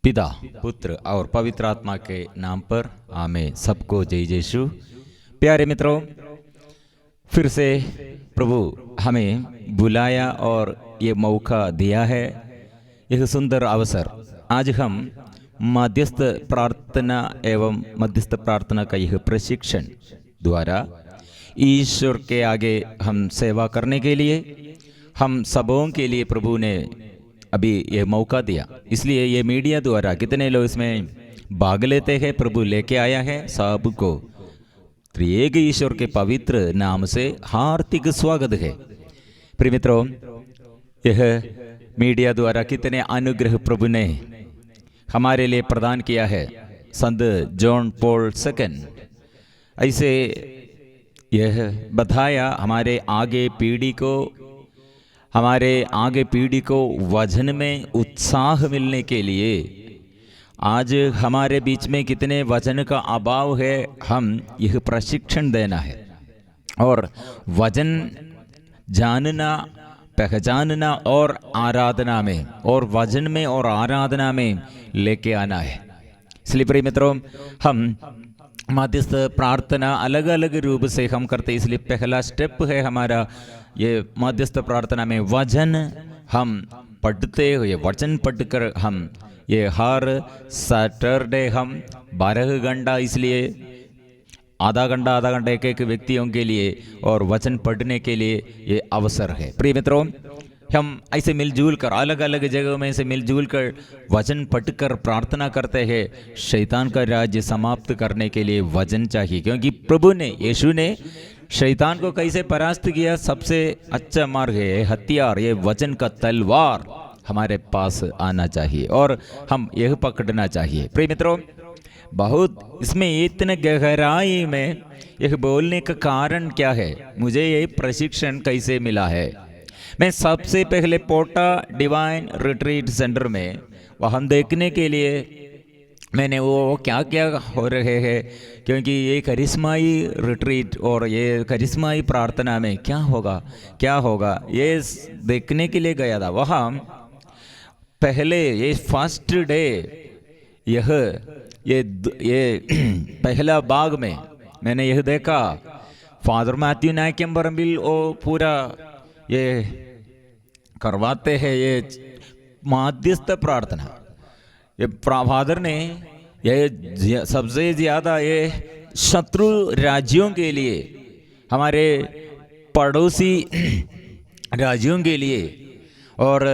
पिता, पुत्र और पवित्र आत्मा के नाम पर आमीन। सबको जय यीशु। प्यारे मित्रों, फिर से प्रभु हमें बुलाया और ये मौका दिया है, यह सुंदर अवसर। आज हम मध्यस्थ प्रार्थना एवं मध्यस्थ प्रार्थना का यह प्रशिक्षण द्वारा ईश्वर के आगे हम सेवा करने के लिए, हम सबों के लिए प्रभु ने अभी ये मौका दिया। इसलिए ये मीडिया द्वारा कितने लोग इसमें भाग लेते हैं, प्रभु लेके आया है सबको। त्रिएक ईश्वर के पवित्र नाम से हार्दिक स्वागत है। प्रिय मित्रों, यह मीडिया द्वारा कितने अनुग्रह प्रभु ने हमारे लिए प्रदान किया है। संत जॉन पॉल सेकंड ऐसे यह बताया, हमारे आगे पीढ़ी को वचन में उत्साह मिलने के लिए। आज हमारे बीच में कितने वचन का अभाव है, हम यह प्रशिक्षण देना है और वचन जानना, पहचानना और आराधना में और वचन में और आराधना में लेके आना है। इसलिए प्रिय मित्रों, हम मध्यस्थ प्रार्थना अलग अलग रूप से हम करते, इसलिए पहला स्टेप है हमारा ये मध्यस्थ प्रार्थना में वचन हम पढ़ते हुए, वचन पढ़कर हम ये हर सैटरडे हम 12 घंटा, इसलिए आधा घंटा एक एक व्यक्तियों के लिए और वचन पढ़ने के लिए ये अवसर है। प्रिय मित्रों, हम ऐसे मिलजुल कर अलग अलग जगहों में से मिलजुल कर वचन पढ़कर प्रार्थना करते हैं। शैतान का राज्य समाप्त करने के लिए वचन चाहिए, क्योंकि प्रभु ने, यीशु ने शैतान को कैसे परास्त किया। सबसे अच्छा मार्ग है हथियार, ये वचन का तलवार हमारे पास आना चाहिए और हम यह पकड़ना चाहिए। प्रिय मित्रों, बहुत इसमें इतने गहराई में यह बोलने का कारण क्या है, मुझे ये प्रशिक्षण कैसे मिला है। मैं सबसे पहले पोटा डिवाइन रिट्रीट सेंटर में वहाँ देखने के लिए मैंने वो क्या क्या हो रहे हैं, क्योंकि ये करिश्माई रिट्रीट और ये करिश्माई प्रार्थना में क्या होगा ये देखने के लिए गया था। वहाँ पहले ये फर्स्ट डे ये पहला भाग में मैंने यह देखा, फादर मैथ्यू नायकम्बरम्बिल वो पूरा ये करवाते हैं ये मध्यस्थ प्रार्थना। ये फादर ने ये सबसे ज़्यादा ये शत्रु राज्यों के लिए, हमारे पड़ोसी राज्यों के लिए और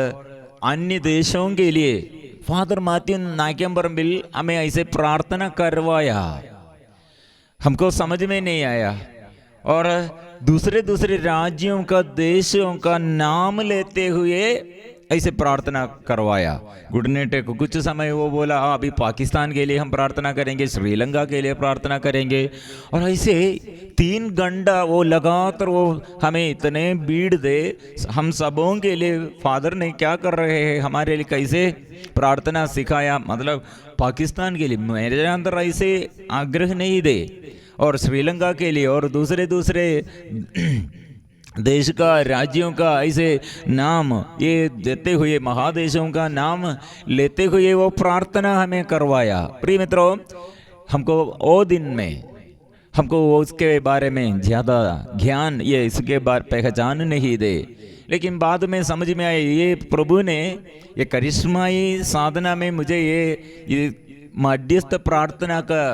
अन्य देशों के लिए फादर मैथ्यू नायकम्बरम्बिल हमें ऐसे प्रार्थना करवाया। हमको समझ में नहीं आया और दूसरे राज्यों का, देशों का नाम लेते हुए ऐसे प्रार्थना करवाया। गुडनेटे को कुछ समय वो बोला अभी पाकिस्तान के लिए हम प्रार्थना करेंगे, श्रीलंका के लिए प्रार्थना करेंगे, और ऐसे 3 घंटा वो लगातार वो हमें इतने भीड़ दे। हम सबों के लिए फादर ने क्या कर रहे हैं, हमारे लिए कैसे प्रार्थना सिखाया। मतलब पाकिस्तान के लिए मेरे अंदर ऐसे आग्रह नहीं दे, और श्रीलंका के लिए और दूसरे देश का, राज्यों का ऐसे नाम ये देते हुए, महादेशों का नाम लेते हुए वो प्रार्थना हमें करवाया। प्रिय मित्रों, हमको वो दिन में हमको उसके बारे में ज़्यादा ज्ञान, ये इसके बारे पहचान नहीं दे, लेकिन बाद में समझ में आया ये प्रभु ने ये करिश्माई साधना में मुझे ये मध्यस्थ प्रार्थना का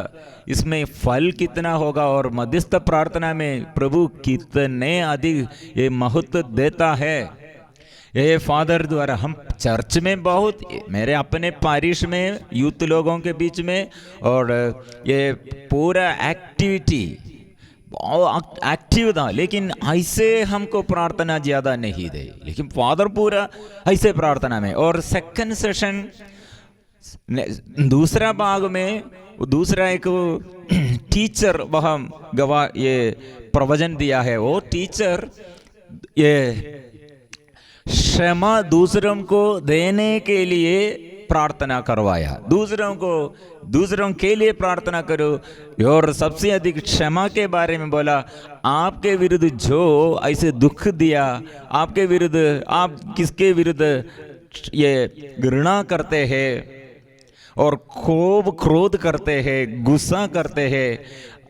इसमें फल कितना होगा और मध्यस्थ प्रार्थना में प्रभु कितने अधिक ये महत्व देता है। ये फादर द्वारा हम चर्च में बहुत, मेरे अपने पारिश में यूथ लोगों के बीच में, और ये पूरा एक्टिविटी एक्टिव था, लेकिन ऐसे हमको प्रार्थना ज़्यादा नहीं दे, लेकिन फादर पूरा ऐसे प्रार्थना में। और सेकंड सेशन दूसरा भाग में दूसरा एक टीचर वहाँ ये प्रवचन दिया है। वो टीचर ये क्षमा दूसरों को देने के लिए प्रार्थना करवाया। दूसरों के लिए प्रार्थना करो, और सबसे अधिक क्षमा के बारे में बोला। आपके विरुद्ध जो ऐसे दुख दिया, आपके विरुद्ध, आप किसके विरुद्ध ये घृणा करते हैं, और खूब क्रोध करते हैं, गुस्सा करते हैं,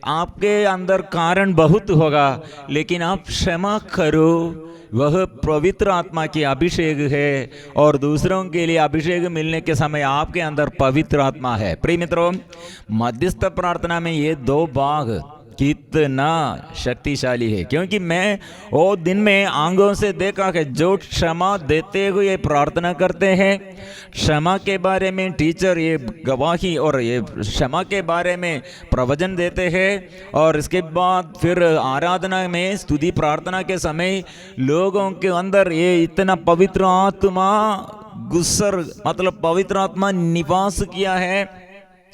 आपके अंदर कारण बहुत होगा, लेकिन आप क्षमा करो। वह पवित्र आत्मा की अभिषेक है और दूसरों के लिए अभिषेक मिलने के समय आपके अंदर पवित्र आत्मा है। प्रिय मित्रों, मध्यस्थ प्रार्थना में ये दो भाग कितना शक्तिशाली है, क्योंकि मैं वो दिन में आंखों से देखा कि जो क्षमा देते हुए प्रार्थना करते हैं, क्षमा के बारे में टीचर ये गवाही और ये क्षमा के बारे में प्रवचन देते हैं, और इसके बाद फिर आराधना में स्तुति प्रार्थना के समय लोगों के अंदर ये इतना पवित्र आत्मा गुस्सर मतलब पवित्र आत्मा निवास किया है।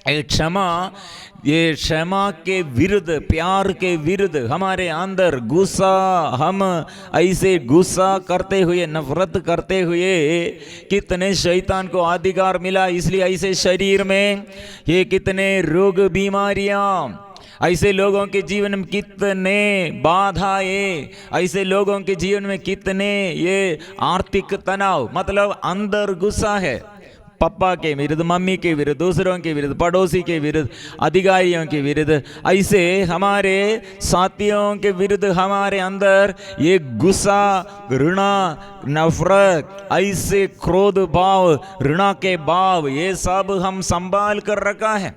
ये क्षमा के विरुद्ध, प्यार के विरुद्ध हमारे अंदर गुस्सा, हम ऐसे गुस्सा करते हुए, नफरत करते हुए कितने शैतान को अधिकार मिला, इसलिए ऐसे शरीर में ये कितने रोग बीमारियां, ऐसे लोगों के जीवन में कितने बाधाएं, ऐसे लोगों के जीवन में कितने ये आर्थिक तनाव, मतलब अंदर गुस्सा है पापा के विरुद्ध, मम्मी के विरुद्ध, दूसरों के विरुद्ध, पड़ोसी के विरुद्ध, अधिकारियों के विरुद्ध, ऐसे हमारे साथियों के विरुद्ध हमारे अंदर ये गुस्सा, घृणा, नफरत, ऐसे क्रोध भाव, घृणा के भाव, ये सब हम संभाल कर रखा है।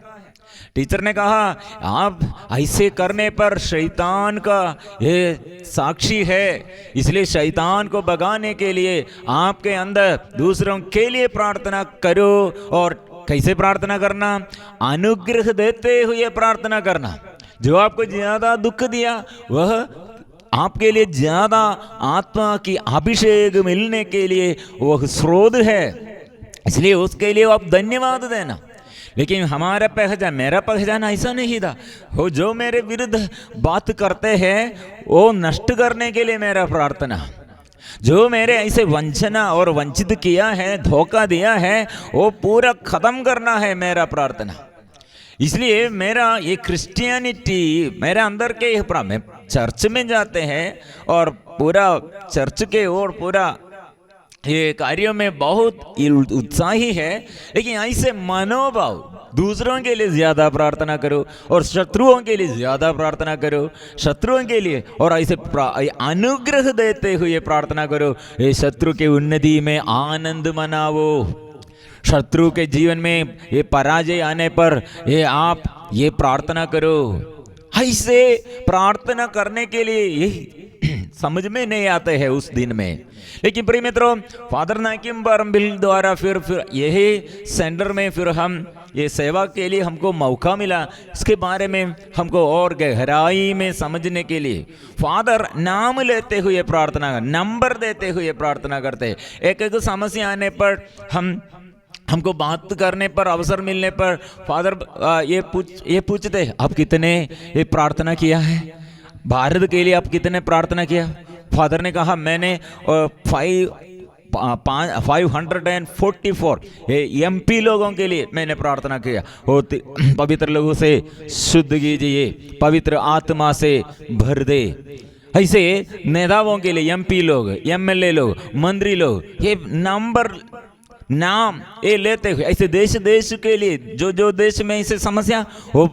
टीचर ने कहा आप ऐसे करने पर शैतान का ये साक्षी है, इसलिए शैतान को भगाने के लिए आपके अंदर दूसरों के लिए प्रार्थना करो। और कैसे प्रार्थना करना? अनुग्रह देते हुए प्रार्थना करना। जो आपको ज्यादा दुख दिया वह आपके लिए ज्यादा आत्मा की अभिषेक मिलने के लिए वह स्रोत है, इसलिए उसके लिए आप धन्यवाद देना। लेकिन हमारा पहचान, मेरा पहचान ऐसा नहीं था। वो जो मेरे विरुद्ध बात करते हैं वो नष्ट करने के लिए मेरा प्रार्थना, जो मेरे ऐसे वंचना और वंचित किया है, धोखा दिया है, वो पूरा खत्म करना है मेरा प्रार्थना। इसलिए मेरा ये क्रिश्चियनिटी मेरे अंदर के मैं चर्च में जाते हैं और पूरा चर्च के और पूरा ये कार्यों में बहुत उत्साही है, लेकिन ऐसे मनोभाव दूसरों के लिए ज्यादा प्रार्थना करो और शत्रुओं के लिए ज्यादा प्रार्थना करो, शत्रुओं के लिए और ऐसे अनुग्रह देते हुए प्रार्थना करो। ये शत्रु के उन्नति में आनंद मनाओ। शत्रु के जीवन में ये पराजय आने पर ये आप ये प्रार्थना करो। ऐसे प्रार्थना करने के लिए यही समझ में नहीं आते हैं उस दिन में। लेकिन प्रिय मित्रों, फादर नाकिम बरमबिल द्वारा फिर यही सेंटर में फिर हम ये सेवा के लिए हमको मौका मिला, इसके बारे में हमको और गहराई में समझने के लिए फादर नाम लेते हुए प्रार्थना, नंबर देते हुए प्रार्थना करते। एक एक समस्या आने पर हमको बात करने पर, अवसर मिलने पर फादर ये पूछते आप कितने ये प्रार्थना किया है, भारत के लिए आप कितने प्रार्थना किया? फादर ने कहा मैंने 544 MP लोगों के लिए मैंने प्रार्थना किया। पवित्र लोगों से शुद्ध कीजिए, पवित्र आत्मा से भर दे। ऐसे नेताओं के लिए MP लोग, MLA लोग, मंत्री लोग, ये नाम ये लेते हुए ऐसे देश के लिए जो देश में ऐसे समस्या, वो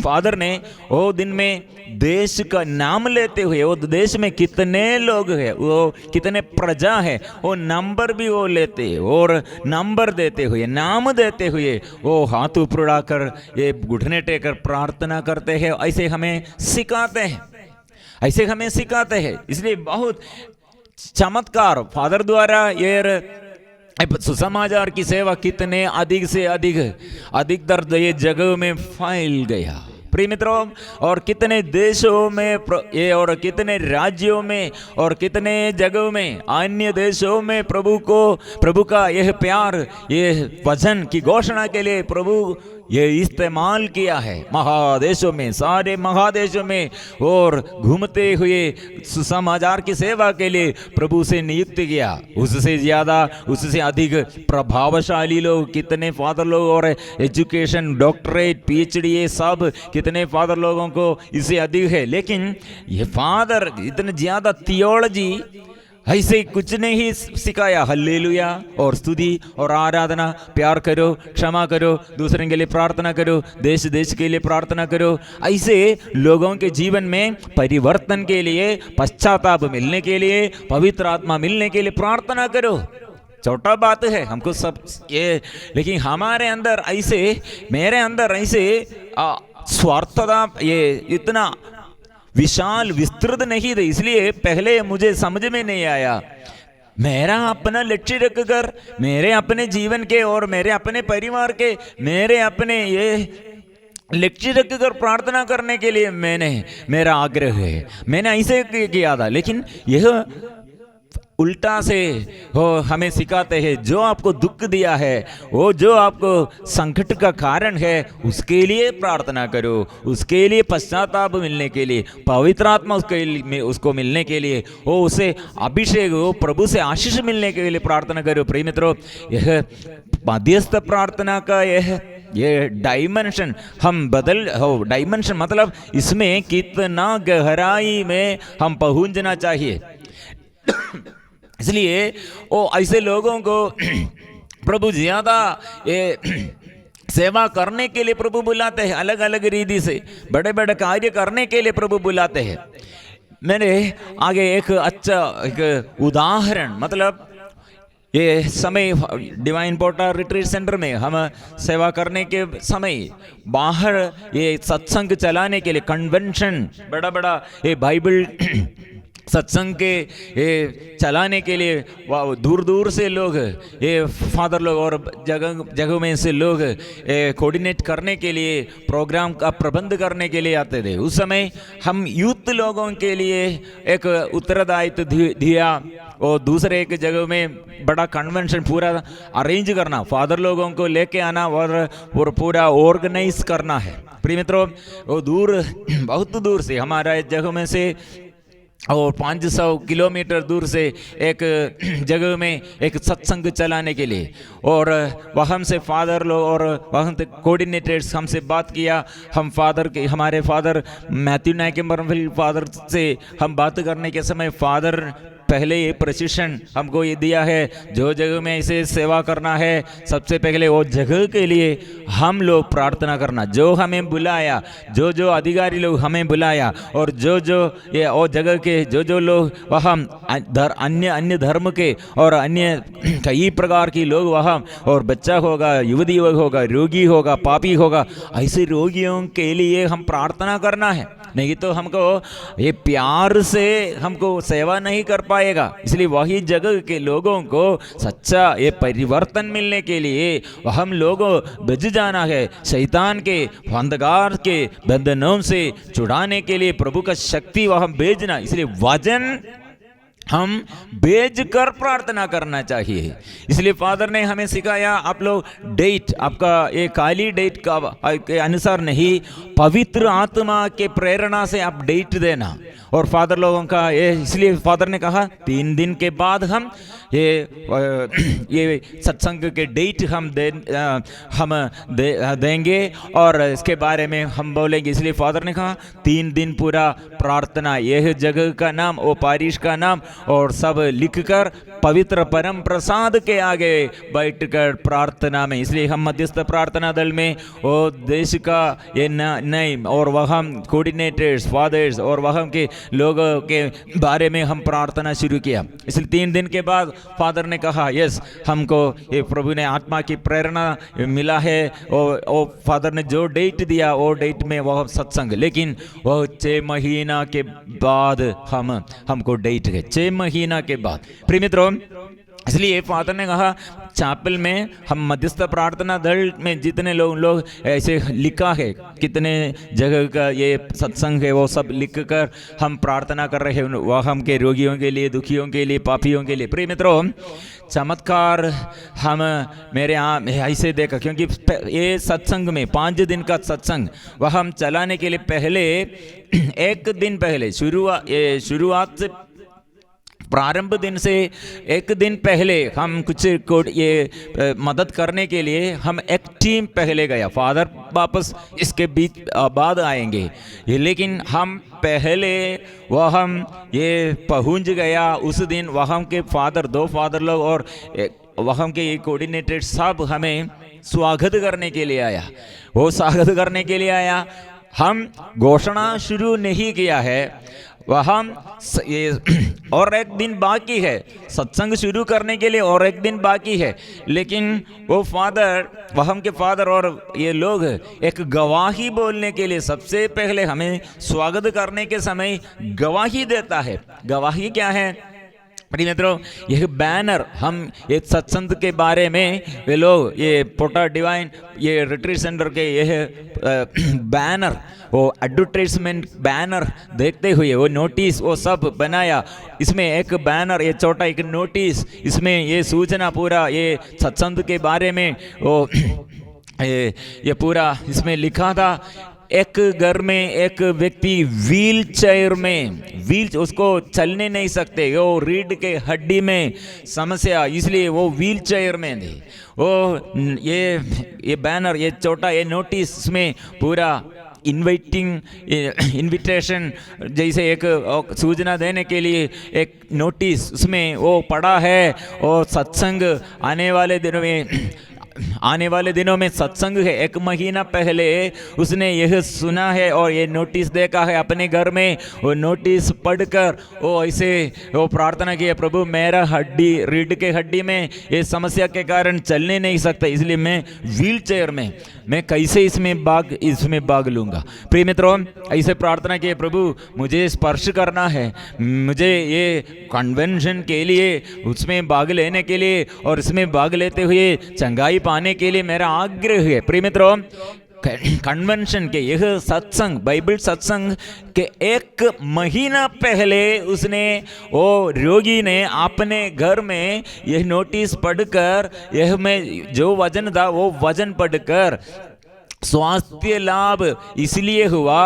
फादर ने वो दिन में देश का नाम लेते हुए, वो देश में कितने लोग हैं, वो कितने प्रजा है, वो नंबर भी वो लेते और नंबर देते हुए, नाम देते हुए वो हाथ ऊपर उड़ाकर ये घुटने टेकर प्रार्थना करते हैं। ऐसे हमें सिखाते हैं। इसलिए बहुत चमत्कार फादर द्वारा ये सुसमाचार की सेवा कितने अधिक से अधिक दर्द ये जगह में फैल गया प्रिय मित्रों, और कितने देशों में ये और कितने राज्यों में और कितने जगहों में, अन्य देशों में प्रभु का यह प्यार, ये वचन की घोषणा के लिए प्रभु ये इस्तेमाल किया है महादेशों में, सारे महादेशों में, और घूमते हुए सुसमाचार की सेवा के लिए प्रभु से नियुक्त किया। उससे ज्यादा, उससे अधिक प्रभावशाली लोग कितने फादर लोग, और एजुकेशन, डॉक्टरेट, PhD, ये सब कितने फादर लोगों को इससे अधिक है। लेकिन ये फादर इतने ज्यादा थियोलॉजी ऐसे कुछ नहीं सिखाया। हल्लेलुया और स्तुति और आराधना, प्यार करो, क्षमा करो, दूसरे के लिए प्रार्थना करो, देश देश के लिए प्रार्थना करो। ऐसे लोगों के जीवन में परिवर्तन के लिए, पश्चाताप मिलने के लिए, पवित्र आत्मा मिलने के लिए प्रार्थना करो। छोटा बात है हमको सब ये, लेकिन हमारे अंदर ऐसे, मेरे अंदर ऐसे स्वार्थता ये इतना विशाल विस्तृत नहीं थे, इसलिए पहले मुझे समझ में नहीं आया। मेरा अपना लक्ष्य रखकर, मेरे अपने जीवन के और मेरे अपने परिवार के, मेरे अपने ये लक्ष्य रखकर प्रार्थना करने के लिए मेरा आग्रह है। मैंने ऐसे किया था, लेकिन यह उल्टा से वो हमें सिखाते हैं, जो आपको दुख दिया है, वो जो आपको संकट का कारण है, उसके लिए प्रार्थना करो, उसके लिए पश्चाताप मिलने के लिए, पवित्र आत्मा उसको मिलने के लिए, वो उसे अभिषेक, वो प्रभु से आशीष मिलने के लिए प्रार्थना करो। प्रिय मित्रों, यह मध्यस्थ प्रार्थना का ये डायमेंशन हम डायमेंशन मतलब इसमें कितना गहराई में हम पहुंचना चाहिए। इसलिए वो ऐसे लोगों को प्रभु ज्यादा ये सेवा करने के लिए प्रभु बुलाते हैं, अलग अलग रीति से बड़े बड़े कार्य करने के लिए प्रभु बुलाते हैं। मैंने आगे एक अच्छा एक उदाहरण, मतलब ये समय डिवाइन पोर्टर रिट्रीट सेंटर में हम सेवा करने के समय बाहर ये सत्संग चलाने के लिए कन्वेंशन, बड़ा बड़ा ये बाइबल सत्संग के ये चलाने के लिए दूर दूर से लोग, ये फादर लोग और जगह में से लोग कोऑर्डिनेट करने के लिए, प्रोग्राम का प्रबंध करने के लिए आते थे। उस समय हम यूथ लोगों के लिए एक उत्तरदायित्व दिया और दूसरे एक जगह में बड़ा कन्वेंशन पूरा अरेंज करना, फादर लोगों को लेके आना और पूरा ऑर्गेनाइज करना है। प्रिय मित्रों, वो बहुत दूर से हमारा जगह में से और 500 किलोमीटर दूर से एक जगह में एक सत्संग चलाने के लिए, और वहाँ से फादर लोग और वहाँ से कोऑर्डिनेटर्स हमसे बात किया। हमारे फादर मैथ्यू नायक फादर से हम बात करने के समय फादर पहले ये प्रशिक्षण हमको ये दिया है, जो जगह में इसे सेवा करना है, सबसे पहले वो जगह के लिए हम लोग प्रार्थना करना, जो हमें बुलाया, जो अधिकारी लोग हमें बुलाया, और जो ये वो जगह के जो लोग वहाँ अन्य धर्म के और अन्य कई प्रकार के लोग वहाँ, और बच्चा होगा, युवती होगा, रोगी होगा, पापी होगा, ऐसे रोगियों के लिए हम प्रार्थना करना है। नहीं तो हमको ये प्यार से हमको सेवा नहीं कर पाएगा। इसलिए वही जगह के लोगों को सच्चा ये परिवर्तन मिलने के लिए हम लोगों बच जाना है, शैतान के अंधकार के बंधनों से छुड़ाने के लिए प्रभु का शक्ति वहां भेजना। इसलिए वचन हम भेज कर प्रार्थना करना चाहिए। इसलिए फादर ने हमें सिखाया, आप लोग डेट, आपका ये काली डेट का के अनुसार नहीं, पवित्र आत्मा के प्रेरणा से आप डेट देना। और फादर लोगों का ये, इसलिए फादर ने कहा 3 दिन के बाद हम ये सत्संग के डेट हम देंगे और इसके बारे में हम बोलेंगे। इसलिए फादर ने कहा 3 दिन पूरा प्रार्थना, यह जगह का नाम, वो पारिश का नाम, और सब लिखकर पवित्र परम प्रसाद के आगे बैठकर प्रार्थना में। इसलिए हम मध्यस्थ प्रार्थना दल में वो देश का ये नहीं, और वहाँ कोऑर्डिनेटर्स, फादर्स और वहाँ के लोगों के बारे में हम प्रार्थना शुरू किया। इसलिए 3 दिन के बाद फादर ने कहा, यस, हमको ये प्रभु ने आत्मा की प्रेरणा मिला है, और फादर ने जो डेट दिया वो डेट में वह सत्संग, लेकिन वह 6 महीना के बाद हमको डेट है, 6 महीना के बाद। प्रिय मित्रों, इसलिए फादर ने कहा चैपल में हम मध्यस्थ प्रार्थना दल में जितने लोग ऐसे लिखा है, कितने जगह का ये सत्संग है, वो सब लिख कर हम प्रार्थना कर रहे हैं, वह हम के रोगियों के लिए, दुखियों के लिए, पापियों के लिए। प्रिय मित्रों, चमत्कार हम मेरे यहाँ ऐसे देखा, क्योंकि ये सत्संग में 5 दिन का सत्संग वह हम चलाने के लिए पहले 1 दिन पहले शुरुआत से प्रारंभ दिन से एक दिन पहले हम कुछ ये मदद करने के लिए हम एक टीम पहले गया। फादर वापस इसके बीच बाद आएंगे, लेकिन हम पहले वह हम ये पहुंच गया उस दिन। वहाँ के फादर, 2 फादर लोग और वहाँ के ये कोऑर्डिनेटर सब हमें स्वागत करने के लिए आया। वो स्वागत करने के लिए आया। हम घोषणा शुरू नहीं किया है, वहाँ ये और एक दिन बाकी है, सत्संग शुरू करने के लिए और एक दिन बाकी है। लेकिन वो फादर, वहाँ के फादर और ये लोग एक गवाही बोलने के लिए सबसे पहले हमें स्वागत करने के समय गवाही देता है। गवाही क्या है प्रिय मित्रों? यह बैनर, हम एक सत्संग के बारे में वे लोग ये पोटा डिवाइन ये रिट्रीट सेंटर के यह बैनर, वो एडवर्टाइजमेंट बैनर देखते हुए वो नोटिस वो सब बनाया। इसमें एक बैनर, ये छोटा एक नोटिस, इसमें ये सूचना पूरा ये सत्संग के बारे में वो ये पूरा इसमें लिखा था। एक घर में एक व्यक्ति व्हील चेयर में, उसको चलने नहीं सकते, वो रीढ़ के हड्डी में समस्या, इसलिए वो व्हील चेयर में थे। वो ये बैनर, ये छोटा ये नोटिस, इसमें पूरा इन्विटेशन जैसे एक सूचना देने के लिए एक नोटिस उसमें वो पड़ा है। और सत्संग आने वाले दिनों में सत्संग है। 1 महीना पहले उसने यह सुना है और ये नोटिस देखा है अपने घर में। वो नोटिस पढ़कर वो ऐसे वो प्रार्थना किया, प्रभु मेरा रीढ़ के हड्डी में ये समस्या के कारण चलने नहीं सकता, इसलिए मैं व्हील चेयर में मैं कैसे इसमें भाग लूँगा। प्रिय मित्रों, ऐसे प्रार्थना किए, प्रभु मुझे स्पर्श करना है, मुझे ये कन्वेंशन के लिए उसमें भाग लेने के लिए और इसमें भाग लेते हुए चंगाई पाने के लिए मेरा आग्रह है। प्रिय मित्रों, कन्वेंशन के यह सत्संग, बाइबल सत्संग के 1 महीना पहले उसने वो रोगी ने अपने घर में यह नोटिस पढ़कर, यह में जो वजन था वो वजन पढ़कर स्वास्थ्य लाभ इसलिए हुआ,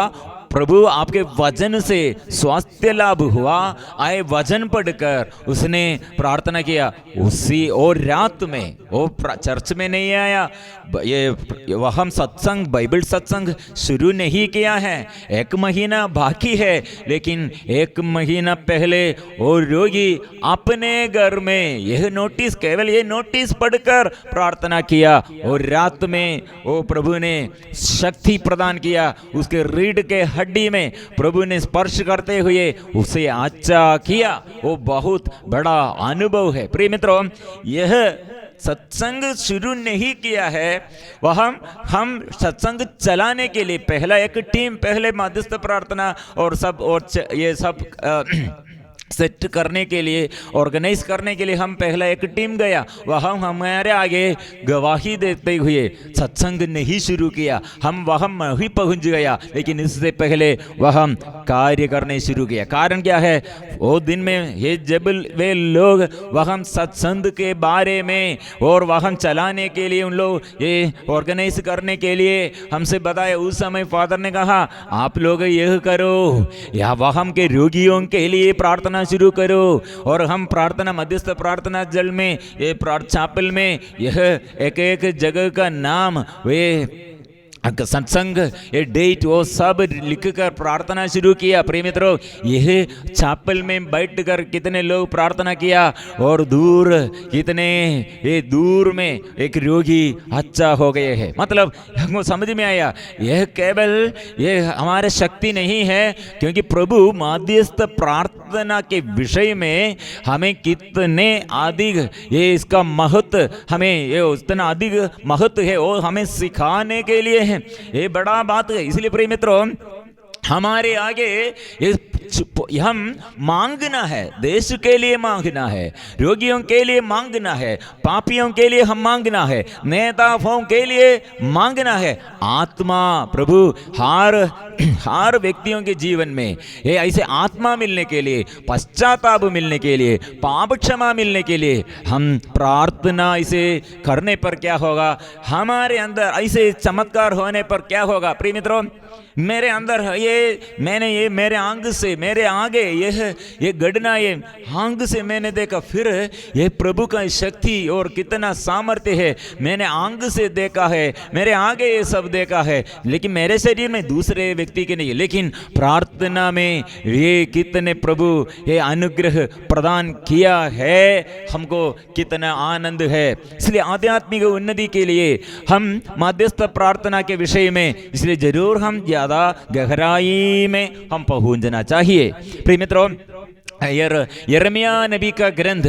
प्रभु आपके वजन से स्वास्थ्य लाभ हुआ, आए वजन पढ़कर उसने प्रार्थना किया। उसी और रात में वो चर्च में नहीं आया, ये वह सत्संग बाइबल सत्संग शुरू नहीं किया है, 1 महीना बाकी है। लेकिन 1 महीना पहले वो रोगी अपने घर में यह नोटिस, केवल ये नोटिस पढ़कर प्रार्थना किया और रात में वो प्रभु ने शक्ति प्रदान किया। उसके रीढ़ के हड्डी में प्रभु ने स्पर्श करते हुए उसे अच्छा किया। वो बहुत बड़ा अनुभव है। प्रिय मित्रों, यह सत्संग शुरू नहीं किया है, वह हम सत्संग चलाने के लिए पहला एक टीम, पहले मध्यस्थ प्रार्थना और सब और ये सब सेट करने के लिए, ऑर्गेनाइज करने के लिए हम पहला एक टीम गया। वहाँ हमारे आगे गवाही देते हुए सत्संग नहीं शुरू किया, हम वहाँ ही पहुँच गया। लेकिन इससे पहले वह कार्य करने शुरू किया। कारण क्या है? वो दिन में ये जब वे लोग वहाँ सत्संग के बारे में और वहाँ चलाने के लिए, उन लोग ये ऑर्गेनाइज करने के लिए हमसे बताया। उस समय फादर ने कहा आप लोग यह करो, या वहाँ के रोगियों के लिए प्रार्थना शुरू करो। और हम प्रार्थना, मध्यस्थ प्रार्थना जल में, ये चैपल में यह एक जगह का नाम, वे सत्संग, ये डेट, वो सब लिखकर प्रार्थना शुरू किया। प्रिय मित्रों, यह चैपल में बैठकर कितने लोग प्रार्थना किया और दूर कितने, ये दूर में एक रोगी अच्छा हो गए हैं। मतलब हमको समझ में आया, यह केवल ये हमारे शक्ति नहीं है, क्योंकि प्रभु मध्यस्थ प्रार्थना के विषय में हमें कितने अधिक ये इसका महत्व, हमें ये उतना अधिक महत्व है, वो हमें सिखाने के लिए है। ये बड़ा बात है। इसलिए प्रिय मित्रों, हमारे आगे हम मांगना है, देश के लिए मांगना है, रोगियों के लिए मांगना है, पापियों के लिए हम मांगना है, नेताओं के लिए मांगना है। आत्मा प्रभु हर व्यक्तियों के जीवन में ये ऐसे आत्मा मिलने के लिए, पश्चाताप मिलने के लिए, पाप क्षमा मिलने के लिए हम प्रार्थना इसे करने पर क्या होगा, हमारे अंदर ऐसे चमत्कार होने पर क्या होगा। प्रिय मित्रों, मेरे अंदर ये मैंने ये मेरे अंग से, मेरे आगे ये घटना ये आंख से मैंने देखा, फिर ये प्रभु का शक्ति और कितना सामर्थ्य है, मैंने आंख से देखा है, मेरे आगे ये सब देखा है, लेकिन मेरे शरीर में दूसरे व्यक्ति के नहीं। लेकिन प्रार्थना में ये कितने प्रभु ये अनुग्रह प्रदान किया है, हमको कितना आनंद है। इसलिए आध्यात्मिक उन्नति के लिए हम मध्यस्थ प्रार्थना के विषय में इसलिए जरूर हम ज्यादा गहराई में हम पहुंचना चाहिए। प्रिय मित्रों, यिर्मयाह नबी का ग्रंथ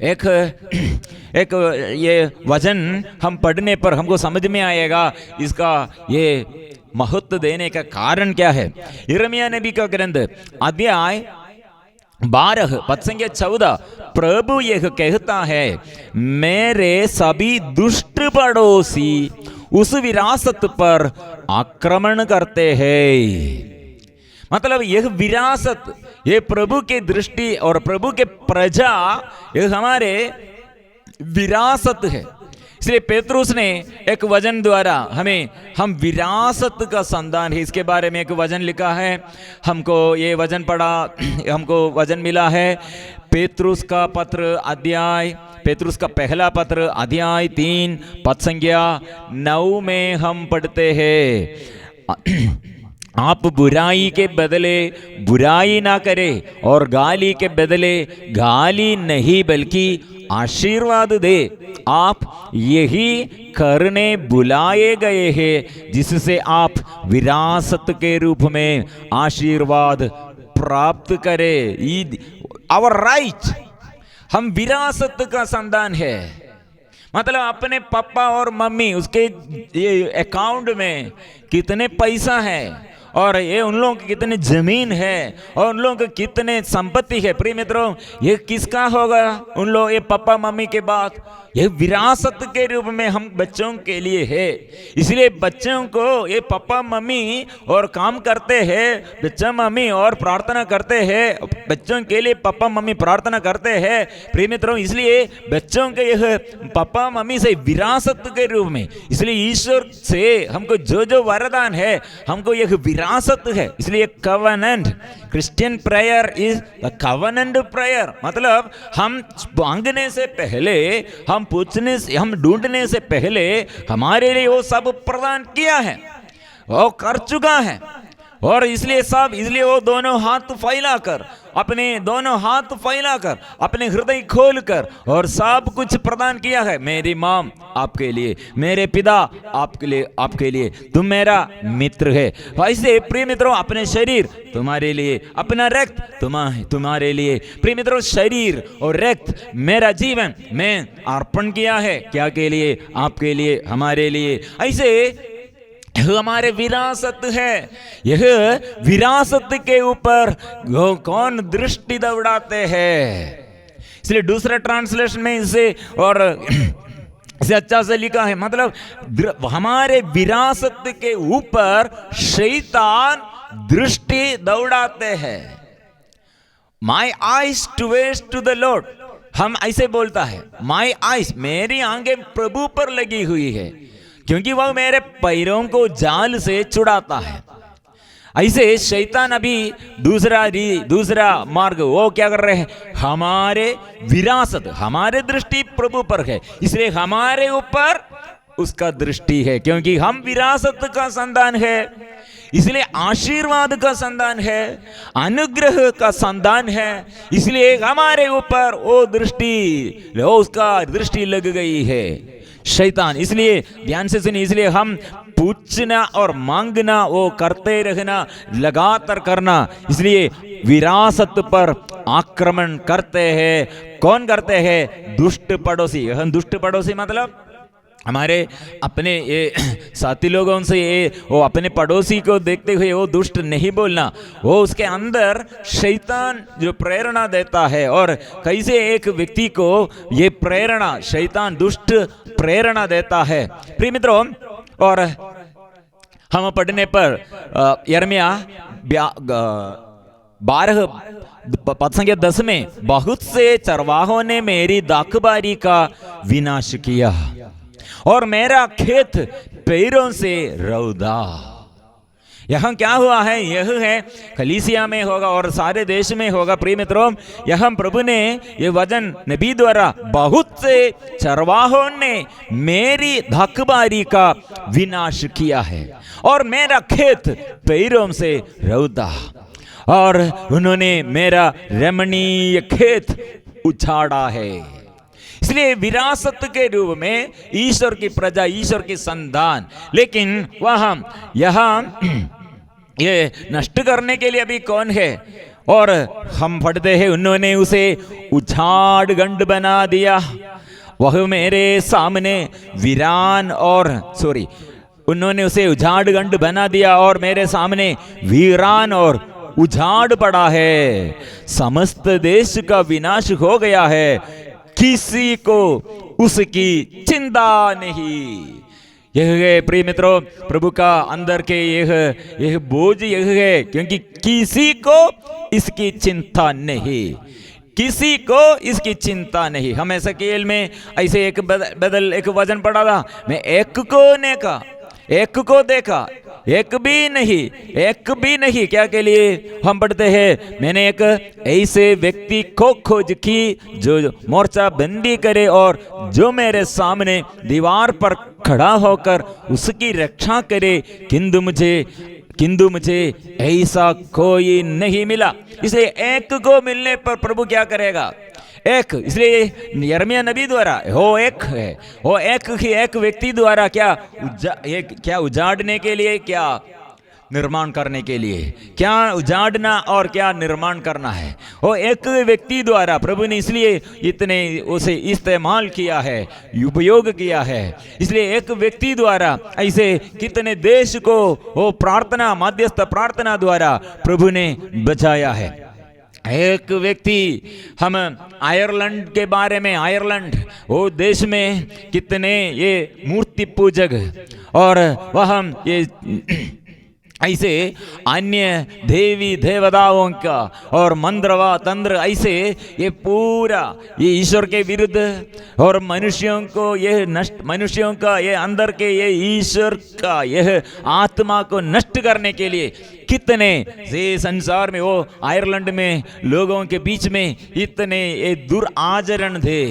एक ये वचन हम पढ़ने पर हमको समझ में आएगा इसका ये महत्व देने का कारण क्या है। यिर्मयाह नबी का ग्रंथ अध्याय 12 पद संख्या 14, प्रभु यह कहता है, मेरे सभी दुष्ट पड़ोसी उस विरासत पर आक्रमण करते हैं। मतलब यह विरासत, ये प्रभु की दृष्टि और प्रभु के प्रजा, यह हमारे विरासत है। इसलिए पेतरुस ने एक वचन द्वारा हम विरासत का संतान है, इसके बारे में एक वचन लिखा है। हमको ये वचन पढ़ा, हमको वचन मिला है पेतरुस का पहला पत्र अध्याय 3 पद संख्या 9 में हम पढ़ते हैं, आप बुराई के बदले बुराई ना करें और गाली के बदले गाली नहीं बल्कि आशीर्वाद दे। आप यही करने बुलाए गए हैं जिससे आप विरासत के रूप में आशीर्वाद प्राप्त करें। आवर राइट, हम विरासत का संतान है। मतलब अपने पापा और मम्मी उसके ये अकाउंट में कितने पैसा है और ये उन लोगों की कितनी जमीन है और उन लोगों की कितने संपत्ति है। प्रिय मित्रों, ये किसका होगा? उन लोग, ये पापा मम्मी के बाद ये विरासत के रूप में हम बच्चों के लिए है। इसलिए बच्चों को ये पापा मम्मी और काम करते हैं, बच्चा मम्मी और प्रार्थना करते हैं, बच्चों के लिए पापा मम्मी प्रार्थना करते हैं। प्रिय मित्रों, इसलिए बच्चों के यह पापा मम्मी से विरासत के रूप में, इसलिए ईश्वर से हमको जो वरदान है हमको यह विरासत है। इसलिए covenant, Christian prayer is the covenant prayer. मतलब हम मांगने से पहले, हम पूछने से, हम ढूंढने से पहले हमारे लिए वो सब प्रदान किया है, वो कर चुका है। और इसलिए वो दोनों हाथ फैलाकर, अपने हृदय खोलकर और सब कुछ प्रदान किया है। मेरी माँ आपके लिए, मेरे पिता आपके लिए, तुम मेरा मित्र है। ऐसे प्रिय मित्रों, अपने शरीर तुम्हारे लिए, अपना रक्त तुम्हारे लिए। प्रिय मित्रों, शरीर और रक्त, मेरा जीवन मैं अर्पण किया है, क्या के लिए? आपके लिए, हमारे लिए। ऐसे हमारे विरासत है। यह विरासत के ऊपर कौन दृष्टि दौड़ाते हैं? इसलिए दूसरा ट्रांसलेशन में इसे और इसे अच्छा से लिखा है, मतलब हमारे विरासत के ऊपर शैतान दृष्टि दौड़ाते हैं। My eyes towards to the lord, हम ऐसे बोलता है, माई आइज, मेरी आंखें प्रभु पर लगी हुई है, क्योंकि वह मेरे पैरों को जाल से छुड़ाता है। ऐसे शैतान अभी दूसरा मार्ग वो क्या कर रहे हैं? हमारे विरासत, हमारे दृष्टि प्रभु पर है, इसलिए हमारे ऊपर उसका दृष्टि है, क्योंकि हम विरासत का संतान है, इसलिए आशीर्वाद का संतान है, अनुग्रह का संतान है। इसलिए हमारे ऊपर वो उसका दृष्टि लग गई है शैतान। इसलिए ध्यान से सुनिए, इसलिए हम पूछना और मांगना वो करते रहना, लगातार करना। इसलिए विरासत पर आक्रमण करते हैं। कौन करते हैं? दुष्ट पड़ोसी। हम दुष्ट पड़ोसी मतलब हमारे अपने ये साथी लोगों से वो अपने पड़ोसी को देखते हुए वो दुष्ट नहीं बोलना, वो उसके अंदर शैतान जो प्रेरणा देता है, और कैसे एक व्यक्ति को ये प्रेरणा शैतान दुष्ट प्रेरणा देता है। प्रिय मित्रों, और हम पढ़ने पर यिर्मयाह 12 पद संख्या 10 में, बहुत से चरवाहों ने मेरी दाखबारी का विनाश किया और मेरा खेत पैरों से रौदा। यहाँ क्या हुआ है, यह है कलीसिया में होगा और सारे देश में होगा। प्रिय मित्रों, यहाँ प्रभु ने ये वचन नबी द्वारा बहुत से चरवाहों ने मेरी धकबारी का विनाश किया है और मेरा खेत पैरों से रौदा और उन्होंने मेरा रमणीय खेत उछाड़ा है। इसलिए विरासत के रूप में ईश्वर की प्रजा, ईश्वर की संतान, लेकिन वह यहाँ ये नष्ट करने के लिए अभी कौन है? और हम पढ़ते हैं उन्होंने उसे उछाड़ गंड बना दिया, वह मेरे सामने वीरान और उन्होंने उसे उजाड़ गंड बना दिया और मेरे सामने वीरान और उजाड़ पड़ा है। समस्त देश का विनाश हो गया है, किसी को उसकी चिंता नहीं। यह है प्रिय मित्रों प्रभु का अंदर के यह बोझ यह है, क्योंकि किसी को इसकी चिंता नहीं, किसी को इसकी चिंता नहीं। हम ऐसा केल में ऐसे एक वचन पढ़ा था, मैं एक को देखा, एक भी नहीं क्या के लिए हम पढ़ते हैं, मैंने एक ऐसे व्यक्ति को खोज की जो मोर्चा बंदी करे और जो मेरे सामने दीवार पर खड़ा होकर उसकी रक्षा करे, किंतु मुझे ऐसा कोई नहीं मिला। इसलिए एक को मिलने पर प्रभु क्या करेगा? एक, इसलिए यिर्मयाह नबी द्वारा वो एक व्यक्ति द्वारा क्या उजाड़ने के लिए, क्या निर्माण करने के लिए, क्या उजाड़ना और क्या निर्माण करना है, वो एक व्यक्ति द्वारा प्रभु ने इसलिए इतने उसे इस्तेमाल किया है, उपयोग किया है। इसलिए एक व्यक्ति द्वारा ऐसे कितने देश को वो प्रार्थना, मध्यस्थ प्रार्थना द्वारा प्रभु ने बचाया है। एक व्यक्ति, हम आयरलैंड के बारे में, आयरलैंड वो देश में कितने ये मूर्ति पूजक और वह ये ऐसे अन्य देवी देवताओं का और मंत्रवा तंत्र, ऐसे ये पूरा ये ईश्वर के विरुद्ध और मनुष्यों को ये नष्ट, मनुष्यों का ये अंदर के ये ईश्वर का यह आत्मा को नष्ट करने के लिए कितने ये संसार में, वो आयरलैंड में लोगों के बीच में इतने ये दुराचरण थे,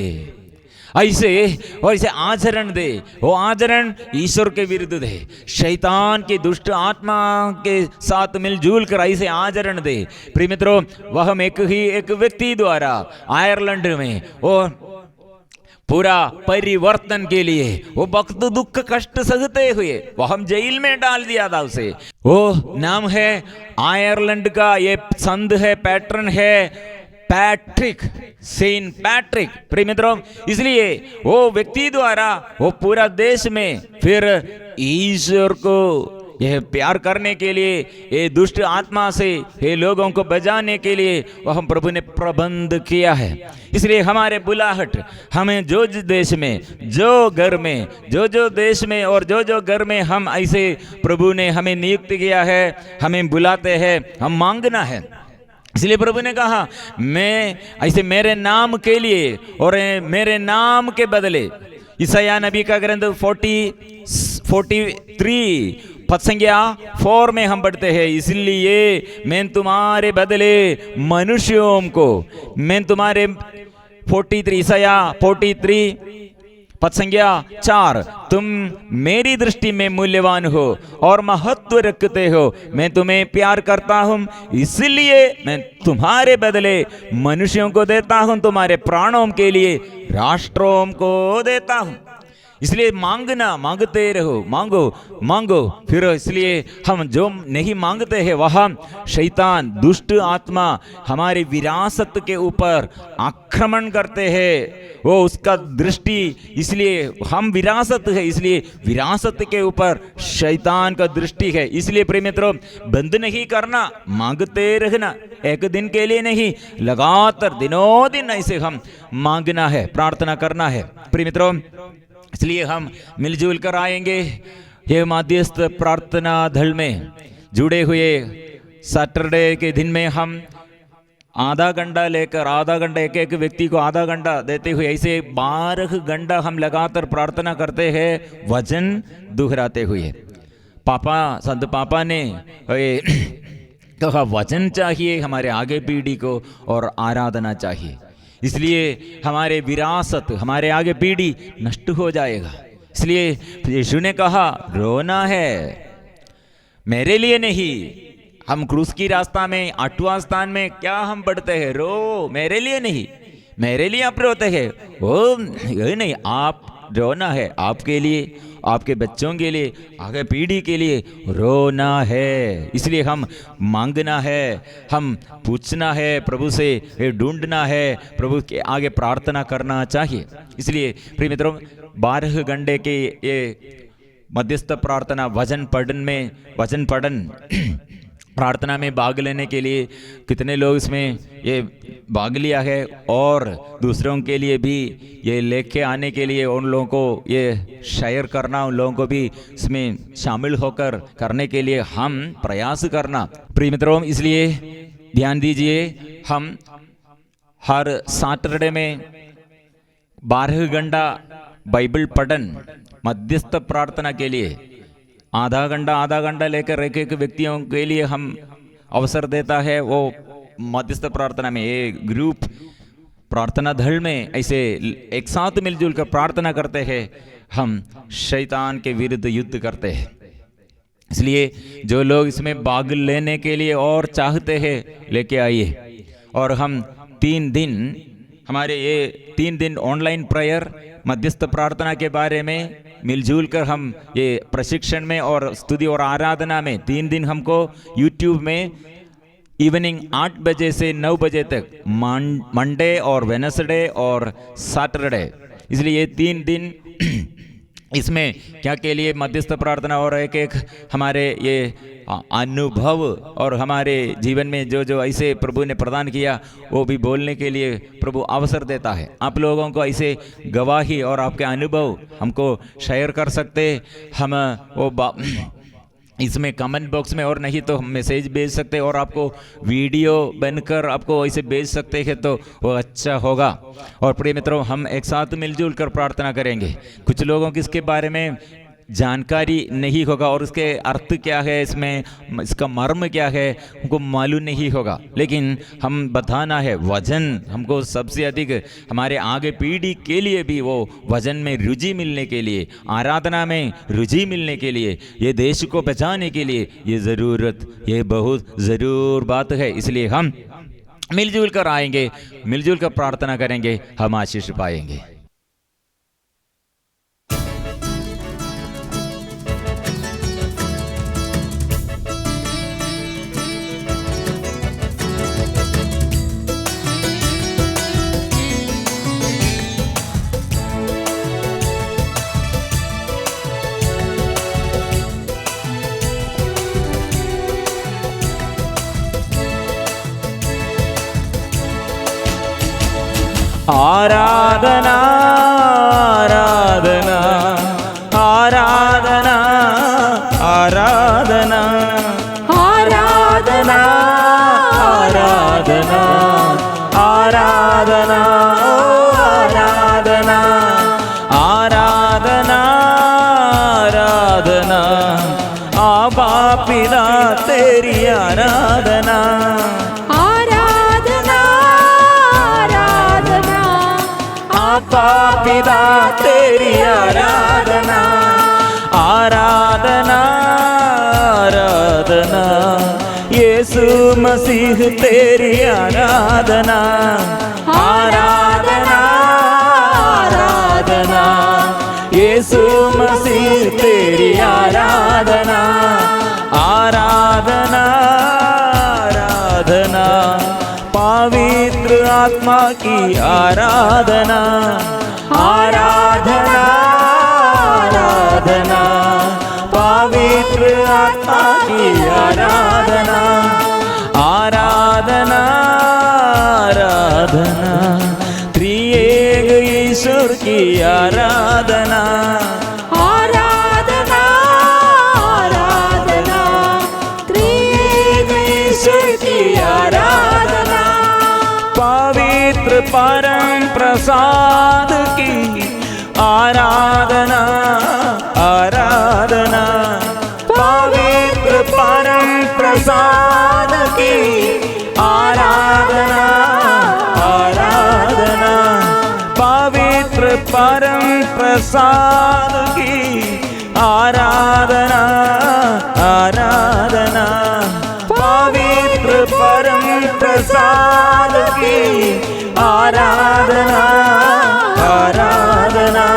ऐसे और इसे आचरण दे, वो आचरण ईश्वर के विरुद्ध है, शैतान की दुष्ट आत्मा के साथ मिलजुल कर ऐसे आचरण दे। प्रिय मित्रों, वह एक व्यक्ति द्वारा आयरलैंड में और पूरा परिवर्तन के लिए वो वक्त दुख कष्ट सहते हुए वो हम जेल में डाल दिया था उसे। वो नाम है आयरलैंड का, ये संत है, पैटर्न है पैट्रिक, सेंट पैट्रिक। प्रिय मित्रों, इसलिए वो व्यक्ति द्वारा वो पूरा देश में फिर ईश्वर को यह प्यार करने के लिए, ये दुष्ट आत्मा से ये लोगों को बचाने के लिए वह हम प्रभु ने प्रबंध किया है। इसलिए हमारे बुलाहट, हमें जो देश में, जो घर में, जो देश में और जो घर में हम ऐसे प्रभु ने हमें नियुक्त किया है, हमें बुलाते हैं, हम मांगना है। इसलिए प्रभु ने कहा, मैं ऐसे मेरे नाम के लिए और मेरे नाम के बदले, यशायाह नबी का ग्रंथ 43 पद संख्या 4 में हम पढ़ते हैं, इसलिए मैं तुम्हारे बदले मनुष्यों को, मैं तुम्हारे 43 यशायाह 43 पद संख्या 4, तुम मेरी दृष्टि में मूल्यवान हो और महत्व रखते हो, मैं तुम्हें प्यार करता हूं, इसलिए मैं तुम्हारे बदले मनुष्यों को देता हूं, तुम्हारे प्राणों के लिए राष्ट्रों को देता हूं। इसलिए मांगना, मांगते रहो, मांगो फिर। इसलिए हम जो नहीं मांगते हैं वह शैतान, दुष्ट आत्मा हमारे विरासत के ऊपर आक्रमण करते हैं, वो उसका दृष्टि, इसलिए हम विरासत है, इसलिए विरासत के ऊपर शैतान का दृष्टि है। इसलिए प्रिय मित्रों, बंद नहीं करना, मांगते रहना, एक दिन के लिए नहीं, लगातार दिनों दिन ऐसे हम मांगना है, प्रार्थना करना है। प्रिय मित्रों, इसलिए हम मिलजुल कर आएंगे ये मध्यस्थ प्रार्थना दल में जुड़े हुए। सैटरडे के दिन में हम आधा घंटा लेकर, आधा घंटा एक व्यक्ति को आधा घंटा देते हुए ऐसे 12 घंटा हम लगातार प्रार्थना करते हैं, वचन दोहराते हुए। पापा संत पापा ने कहा वचन चाहिए हमारे आगे पीढ़ी को और आराधना चाहिए, इसलिए हमारे विरासत हमारे आगे पीढ़ी नष्ट हो जाएगा। इसलिए यीशु ने कहा रोना है मेरे लिए नहीं। हम क्रूस की रास्ता में 8वां स्थान में क्या हम पढ़ते हैं, रो मेरे लिए नहीं, मेरे लिए आप रोते हैं, वो ये नहीं, आप रोना है आपके लिए, आपके बच्चों के लिए, आगे पीढ़ी के लिए रोना है। इसलिए हम मांगना है, हम पूछना है प्रभु से, ढूंढना है, प्रभु के आगे प्रार्थना करना चाहिए। इसलिए प्रिय मित्रों 12 घंटे के ये मध्यस्थ प्रार्थना वचन पठन प्रार्थना में भाग लेने के लिए कितने लोग इसमें ये भाग लिया है, और दूसरों के लिए भी ये लेके आने के लिए उन लोगों को ये शेयर करना, उन लोगों को भी इसमें शामिल होकर करने के लिए हम प्रयास करना। प्रिय मित्रों इसलिए ध्यान दीजिए, हम हर सैटरडे में 12 घंटा बाइबल पठन मध्यस्थ प्रार्थना के लिए आधा घंटा लेकर एक व्यक्तियों के लिए हम अवसर देता है। वो मध्यस्थ प्रार्थना में एक ग्रुप प्रार्थना दल में ऐसे एक साथ मिलजुल कर प्रार्थना करते हैं, हम शैतान के विरुद्ध युद्ध करते हैं। इसलिए जो लोग इसमें भाग लेने के लिए और चाहते हैं लेके आइए। और हम 3 दिन हमारे ये 3 दिन ऑनलाइन प्रेयर मध्यस्थ प्रार्थना के बारे में मिलजुल कर हम ये प्रशिक्षण में और स्तुति और आराधना में 3 दिन हमको यूट्यूब में इवनिंग 8 बजे से 9 बजे तक मंडे और वेडनेसडे और सैटरडे, इसलिए ये 3 दिन इसमें क्या के लिए मध्यस्थ प्रार्थना और एक हमारे ये अनुभव और हमारे जीवन में जो ऐसे प्रभु ने प्रदान किया वो भी बोलने के लिए प्रभु अवसर देता है। आप लोगों को ऐसे गवाही और आपके अनुभव हमको शेयर कर सकते, हम वो इसमें कमेंट बॉक्स में, और नहीं तो हम मैसेज भेज सकते और आपको वीडियो बनकर आपको ऐसे भेज सकते हैं तो वो अच्छा होगा। और प्रिय मित्रों हम एक साथ मिलजुल कर प्रार्थना करेंगे। कुछ लोगों की इसके बारे में जानकारी नहीं होगा और इसके अर्थ क्या है, इसमें इसका मर्म क्या है उनको मालूम नहीं होगा, लेकिन हम बताना है वचन हमको सबसे अधिक हमारे आगे पीढ़ी के लिए भी वो वचन में रुचि मिलने के लिए, आराधना में रुचि मिलने के लिए, ये देश को बचाने के लिए ये ज़रूरत, ये बहुत ज़रूर बात है। इसलिए हम मिलजुल कर आएंगे, मिलजुल कर प्रार्थना करेंगे, हम आशीष पाएंगे। आराधना आराधना आराधना आराधना आराधना आराधना आराधना आराधना आराधना आराधना आबा पिता तेरी आराधना पिता तेरी आराधना आराधना आराधना यीशु मसीह तेरी आराधना आराधना आराधना यीशु मसीह तेरी आराधना आराधना आराधना पवित्र आत्मा की आराधना आराधना आराधना पवित्र आत्मा की आराधना आराधना आराधना त्रिएक ईश्वर की आराधना आराधना आराधना त्रिएक ईश्वर की आराधना पवित्र परम प्रसाद की आराधना आराधना प्रसाद की आराधना आराधना, पवित्र परम प्रसाद की आराधना आराधना, पवित्र परम प्रसाद की आराधना आराधना।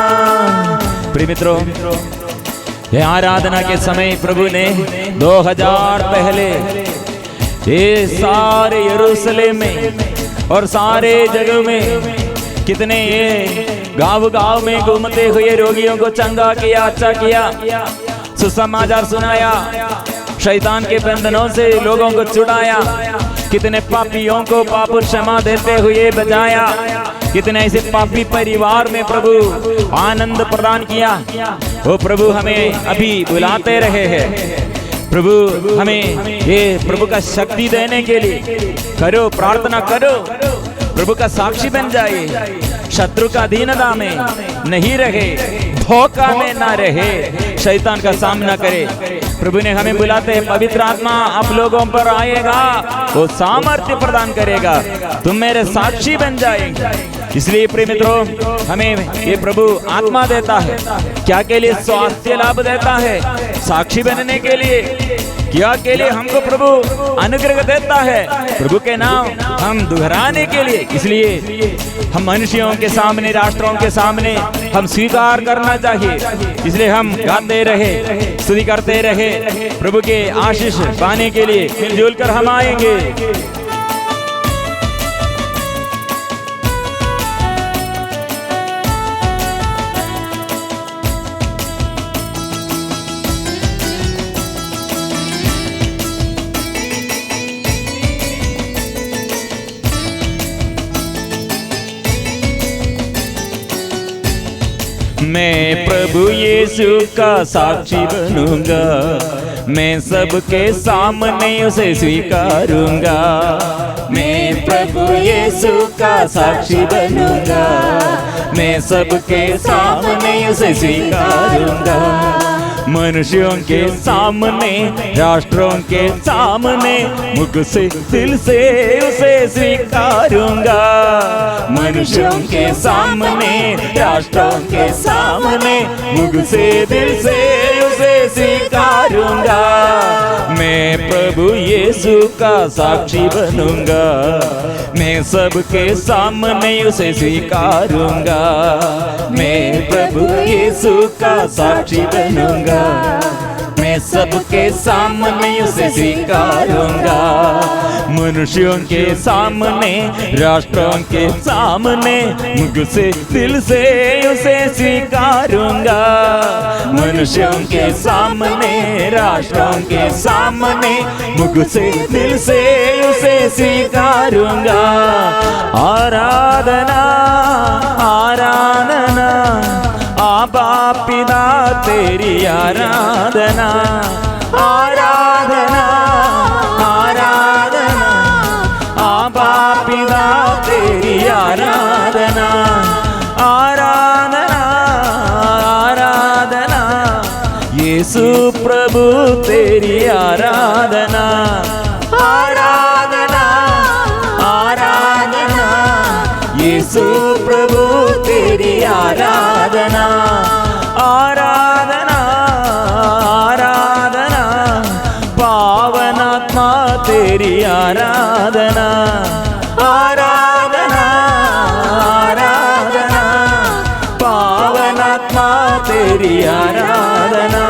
प्रिय मित्रों, ये आराधना के समय प्रभु ने 2000 पहले ये सारे यरूशलेम में और सारे जगह में कितने ये गांव में घूमते हुए रोगियों को चंगा किया, अच्छा किया, सुसमाचार सुनाया, शैतान के बंधनों से लोगों को छुड़ाया, कितने पापियों को पाप क्षमा देते हुए बचाया, कितने ऐसे पापी परिवार में प्रभु आनंद प्रदान किया। वो प्रभु हमें अभी बुलाते रहे हैं। प्रभु हमें ये प्रभु का शक्ति देने के लिए करो, प्रार्थना करो, प्रभु का साक्षी बन जाए, शत्रु का अधीनता में नहीं रहे, धोखा में ना रहे, शैतान का सामना करे। प्रभु ने हमें बुलाते हैं, पवित्र आत्मा आप लोगों पर आएगा, वो सामर्थ्य प्रदान करेगा, तुम मेरे साक्षी बन जाएंगे। इसलिए प्रिय मित्रों, हमें ये प्रभु आत्मा देता है, क्या के लिए? स्वास्थ्य लाभ देता है, साक्षी बनने के लिए, क्या के लिए हमको प्रभु अनुग्रह देता है, प्रभु के नाम हम दोहराने के लिए। इसलिए हम मनुष्यों के सामने, राष्ट्रों के सामने हम स्वीकार करना चाहिए। इसलिए हम गाते रहे, स्तुति करते रहे, प्रभु के आशीष पाने के लिए मिलजुल कर हम आएंगे। मैं प्रभु यीशु का साक्षी बनूंगा, मैं सबके सामने उसे स्वीकारूंगा। मैं प्रभु यीशु का साक्षी बनूंगा, मैं सबके सामने उसे स्वीकारूंगा। मनुष्यों के सामने, राष्ट्रों के सामने, मुख से दिल से उसे स्वीकारूंगा। मनुष्यों के सामने, राष्ट्रों के सामने, मुख से दिल से उसे स्वीकारूंगा। मैं प्रभु यीशु का साक्षी बनूंगा, मैं सबके सामने उसे स्वीकारूंगा। मैं प्रभु यीशु का साक्षी बनूंगा, मैं सबके सामने उसे स्वीकारूंगा। मनुष्यों के सामने, राष्ट्रों के सामने, मुझ से दिल से उसे स्वीकारूंगा। मनुष्यों के सामने, राष्ट्रों के सामने, मुझ से दिल से उसे स्वीकारूंगा। आराधना आराधना, आबा पिता तेरी आराधना आराधना आराधना, आबा पिता तेरी आराधना आराधना आराधना, यीशु प्रभु तेरी आराधना आराधना आराधना, यीशु प्रभु तेरी आराधना आराधना आराधना, पावनात्मा तेरी आराधना आराधना आराधना, पावनात्मा तेरी आराधना।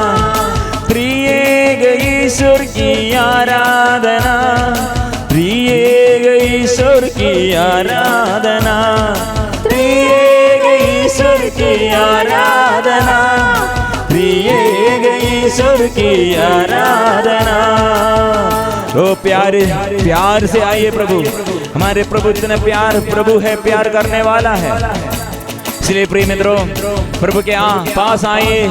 त्रिएक ईश्वर की आराधना, त्रिएक ईश्वर की आराधना, त्रिएक ईश्वर की आराधना, त्रिएक ईश्वर की आराधना। ओ प्यारे, प्यार से आइए प्रभु, हमारे प्रभु जितना प्यार प्रभु है, प्यार करने वाला है। इसलिए प्रिय मित्रों, प्रभु के पास आइए।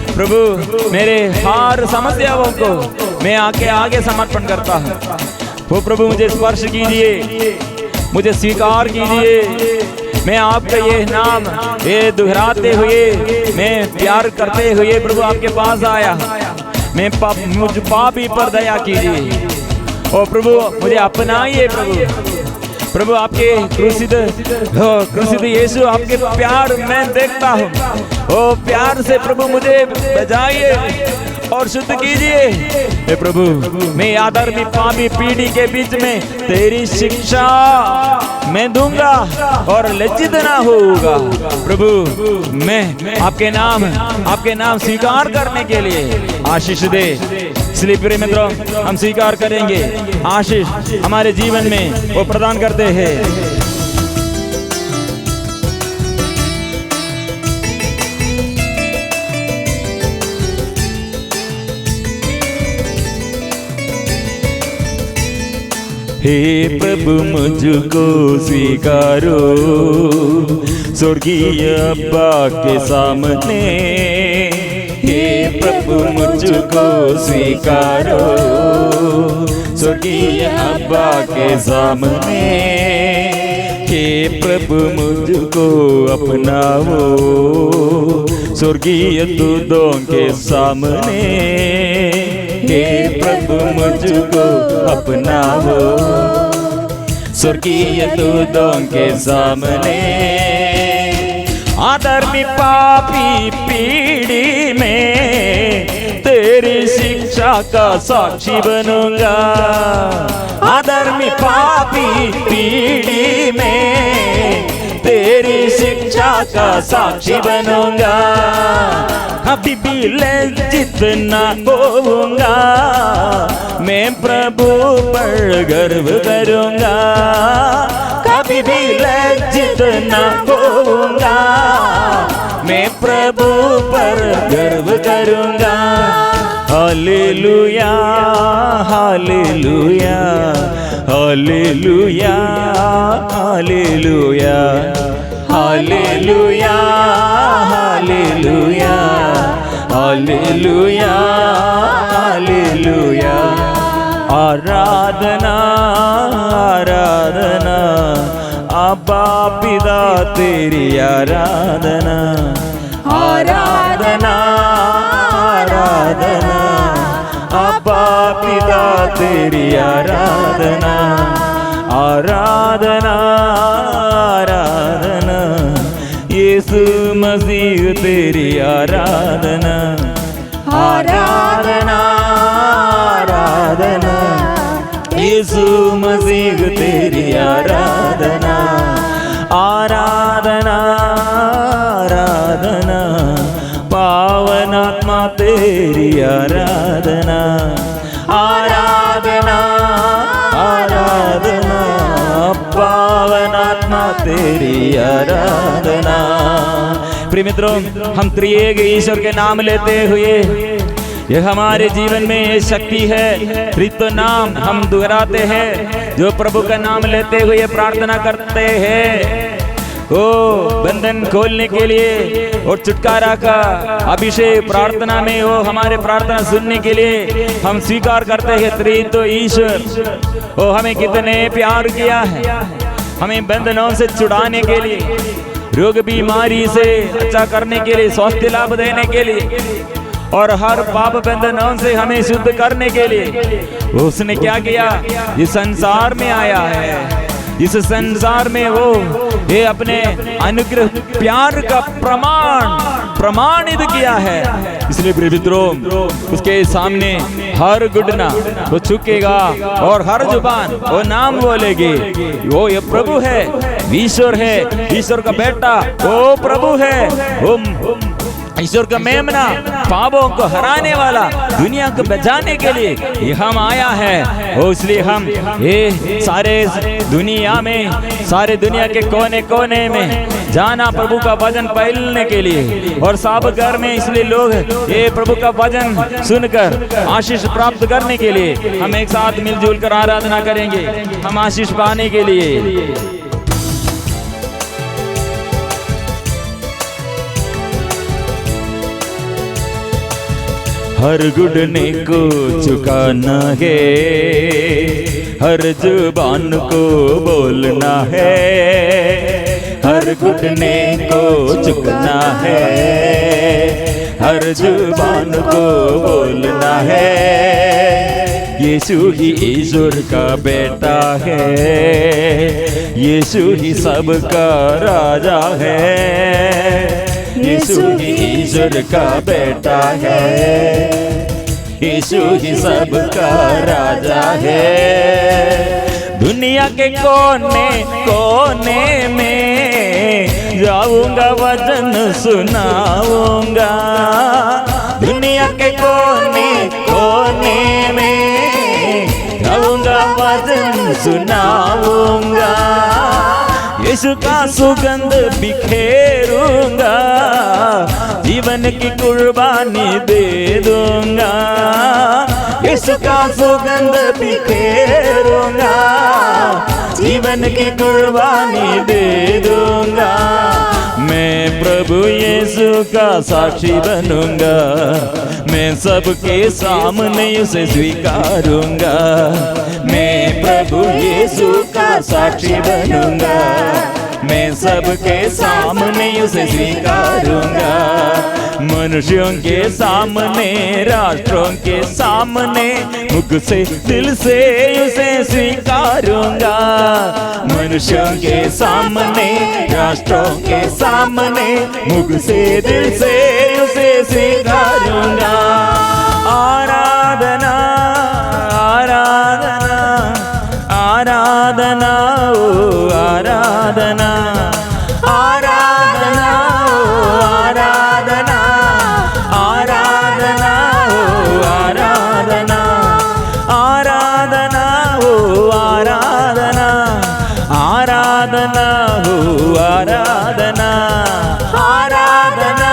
प्रभु मेरे हर समस्याओं को मैं आगे समर्पण करता हूँ। वो प्रभु मुझे स्पर्श कीजिए, मुझे स्वीकार कीजिए। मैं आपका ये नाम ये दोहराते हुए, मैं प्यार करते हुए प्रभु आपके पास आया। मुझ पापी पर दया कीजिए। ओ प्रभु मुझे अपनाइए प्रभु आपके क्रूसित यीशु, आपके प्यार मैं देखता हूँ। ओ प्यार से प्रभु मुझे बचाइए और शुद्ध कीजिए। हे प्रभु मैं आदर्मी पापी पीढ़ी के बीच में तेरी शिक्षा मैं दूंगा और लज्जित ना होगा। प्रभु मैं आपके नाम स्वीकार करने के लिए आशीष दे। इसलिए प्रिय मित्रों हम स्वीकार करेंगे, आशीष हमारे जीवन में वो प्रदान करते हैं। हे प्रभु मुझको स्वीकारो स्वर्गीय अब्बा के सामने। हे प्रभु मुझको स्वीकारो स्वर्गीय अब्बा के सामने। हे प्रभु मुझको अपनाओ स्वर्गीय दूतों के सामने। हे प्रभु मुझको अपनाओ स्वर्गीय दूतों के सामने। अधर्मी पापी पीढ़ी में तेरी शिक्षा का साक्षी बनूंगा। अधर्मी पापी पीढ़ी में तेरी शिक्षा का साक्षी बनूंगा। कभी भी लज्जित न होऊंगा, मैं प्रभु पर गर्व करूंगा। कभी भी लज्जित न होऊंगा, मैं प्रभु पर गर्व करूंगा। Hallelujah hallelujah hallelujah hallelujah hallelujah hallelujah hallelujah hallelujah. आराधना आराधना अब्बा पिता तेरी आराधना। आराधना आराधना अब्बा पिता तेरी आराधना। आराधना आराधना यीशु मसीह तेरी आराधना। आराधना आराधना यीशु मसीह तेरी आराधना। आराधना आराधना पावन आत्मा तेरी आराधना। आराधना आराधना पावन आत्मा तेरी आराधना। प्रिय मित्रों हम त्रिएक ईश्वर के नाम लेते हुए यह हमारे जीवन में ये शक्ति है। त्रित्व नाम हम दोहराते हैं, जो प्रभु का नाम लेते हुए प्रार्थना करते हैं। ओ बंधन खोलने के लिए और छुटकारा का अभिषेक प्रार्थना में वो हमारे प्रार्थना सुनने के लिए हम स्वीकार करते हैं त्रित्व ईश्वर वो हमें कितने प्यार किया है, हमें बंधनों से छुड़ाने के लिए, रोग बीमारी से अच्छा करने के लिए, स्वास्थ्य लाभ देने के लिए और हर पाप बंधनों से हमें शुद्ध करने के लिए उसने क्या किया, इस संसार में आया है। इस संसार में वो ये अपने अनुग्रह प्यार का प्रमाणित किया है। इसलिए प्रिय मित्रों उसके सामने हर घुटना वो झुकेगा और हर जुबान वो नाम बोलेगी, वो ये प्रभु है, ईश्वर है, ईश्वर का बेटा वो प्रभु है, ईश्वर का मेमना, पापों को हराने वाला, दुनिया को बचाने के लिए ये हम आया है। और इसलिए हम ये सारे दुनिया में, सारे दुनिया के कोने कोने में जाना प्रभु का वचन फैलने के लिए और सब घर में, इसलिए लोग ये प्रभु का वचन सुनकर आशीष प्राप्त करने के लिए हम एक साथ मिलजुल कर आराधना करेंगे, हम आशीष पाने के लिए। हर घुटने को झुकाना है, हर जुबान को बोलना है, हर हर घुटने को झुकना है, हर जुबान को बोलना है, यीशु ही ईश्वर का बेटा है, यीशु ही सबका राजा है, यीशु ही ईश्वर का बेटा है, यीशु ही सबका राजा है। दुनिया के कोने कोने में जाऊंगा वचन सुनाऊंगा, दुनिया के कोने कोने में जाऊंगा वचन सुनाऊंगा, यीशु का सुगंध बिखेरूंगा, जीवन की कुर्बानी दे दूंगा, यीशु का सुगंध बिखेरूंगा, जीवन की कुर्बानी दे दूंगा। मैं प्रभु यीशु का साक्षी बनूंगा, मैं सबके सामने उसे स्वीकारूंगा, मैं प्रभु यीशु का साक्षी बनूंगा, मैं सबके सामने उसे स्वीकारूंगा, मनुष्यों के सामने, राष्ट्रों के सामने, मुख से दिल से उसे स्वीकारूंगा, मनुष्यों के सामने, राष्ट्रों के सामने, मुख से दिल से उसे स्वीकारूंगा। आराधना आराधना आराधना ओ आराधना, आराधना ओ आराधना, आराधना ओ आराधना, आराधना ओ आराधना, आराधना हो आराधना, आराधना।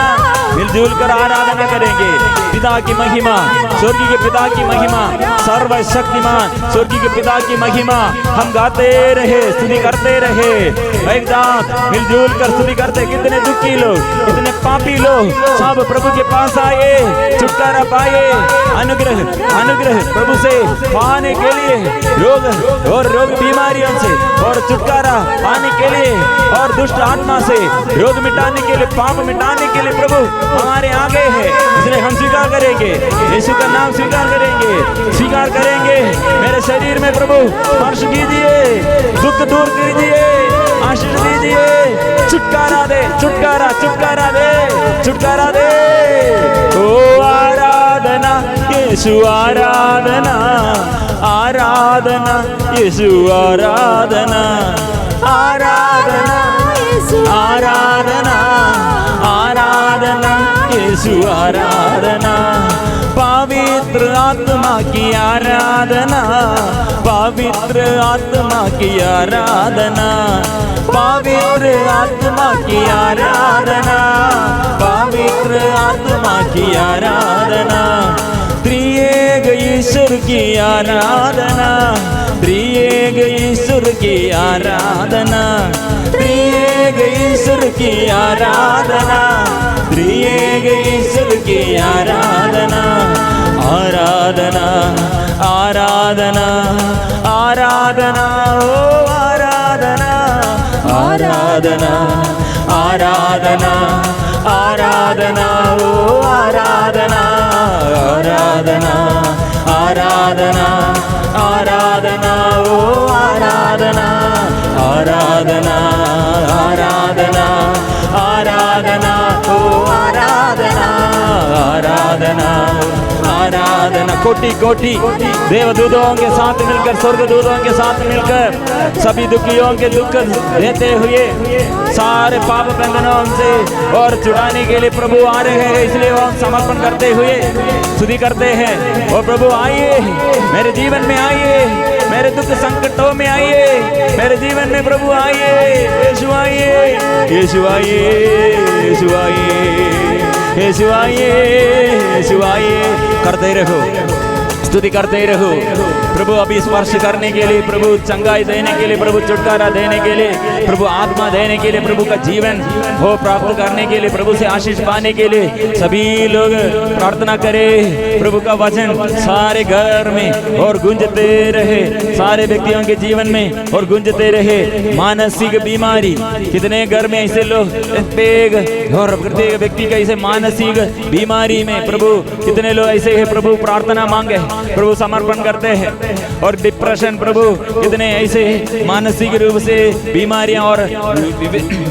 मिलजुल कर आराधना करेंगे। पिता की महिमा, स्वर्गीय के पिता की महिमा, सर्वशक्तिमान स्वर्गीय के पिता की महिमा हम गाते रहे, स्तुति करते रहे। एक साथ मिलजुल कर स्तुति करते। कितने दुखी लोग, कितने पापी लोग सब प्रभु के पास आए, छुटकारा पाए, अनुग्रह अनुग्रह प्रभु से पाने के लिए, रोग और रोग बीमारियों से और छुटकारा पाने के लिए, और दुष्ट आत्मा से रोग मिटाने के लिए, पाप मिटाने के लिए प्रभु हमारे आगे है। इसलिए हम स्वीकार करेंगे, यीशु का नाम स्वीकार करेंगे, स्वीकार करेंगे। मेरे शरीर में प्रभु स्पर्श कीजिए, दुख दूर कीजिए, आशीष दीजिए, छुटकारा दे, छुटकारा छुटकारा दे, छुटकारा दे। ओ आराधना यीशु आराधना, आराधना यीशु आराधना, आराधना आराधना, आराधना यीशु आराधना। पवित्र आत्मा की आराधना, पवित्र आत्मा की आराधना, पवित्र आत्मा की आराधना, पवित्र आत्मा की आराधना। त्रिएक ईश्वर की आराधना, त्रिएक ईश्वर की आराधना, त्रिएक ईश्वर की आराधना, त्रिएक ईश्वर की आराधना। आराधना आराधना आराधना ओ आराधना, आराधना आराधना आराधना ओ आराधना, आराधना आराधना आराधना ओ आराधना, आराधना आराधना आराधना ओ आराधना, आराधना आराधना। कोटि कोटि देवदूतों के साथ मिलकर, स्वर्गदूतों के साथ मिलकर सभी दुखियों के दुख देते हुए, सारे पाप बंधनों से और छुड़ाने के लिए प्रभु आ रहे हैं। इसलिए वो समर्पण करते हुए स्तुति करते हैं। और प्रभु आइए, मेरे जीवन में आइए, मेरे दुख संकटों में आइए, मेरे जीवन में प्रभु आइए। यीशु आइए, यीशु आइए, यीशु आइए, यीशु आइए, यीशु आइए। करते रहो, स्तुति करते रहो प्रभु। अभी स्पर्श करने के लिए प्रभु, चंगाई देने के लिए प्रभु, छुटकारा देने के लिए प्रभु, आत्मा देने के लिए प्रभु का जीवन हो प्राप्त करने के लिए, प्रभु से आशीष पाने के लिए सभी लोग प्रार्थना करें। प्रभु का वचन सारे घर में और गूंजते रहे, सारे व्यक्तियों के जीवन में और गूंजते रहे। मानसिक बीमारी, कितने घर में ऐसे लोग और प्रत्येक व्यक्ति का ऐसे मानसिक बीमारी में प्रभु, कितने लोग ऐसे है प्रभु, प्रार्थना मांगे प्रभु, समर्पण करते हैं। और डिप्रेशन प्रभु, कितने ऐसे मानसिक रूप से बीमारियां और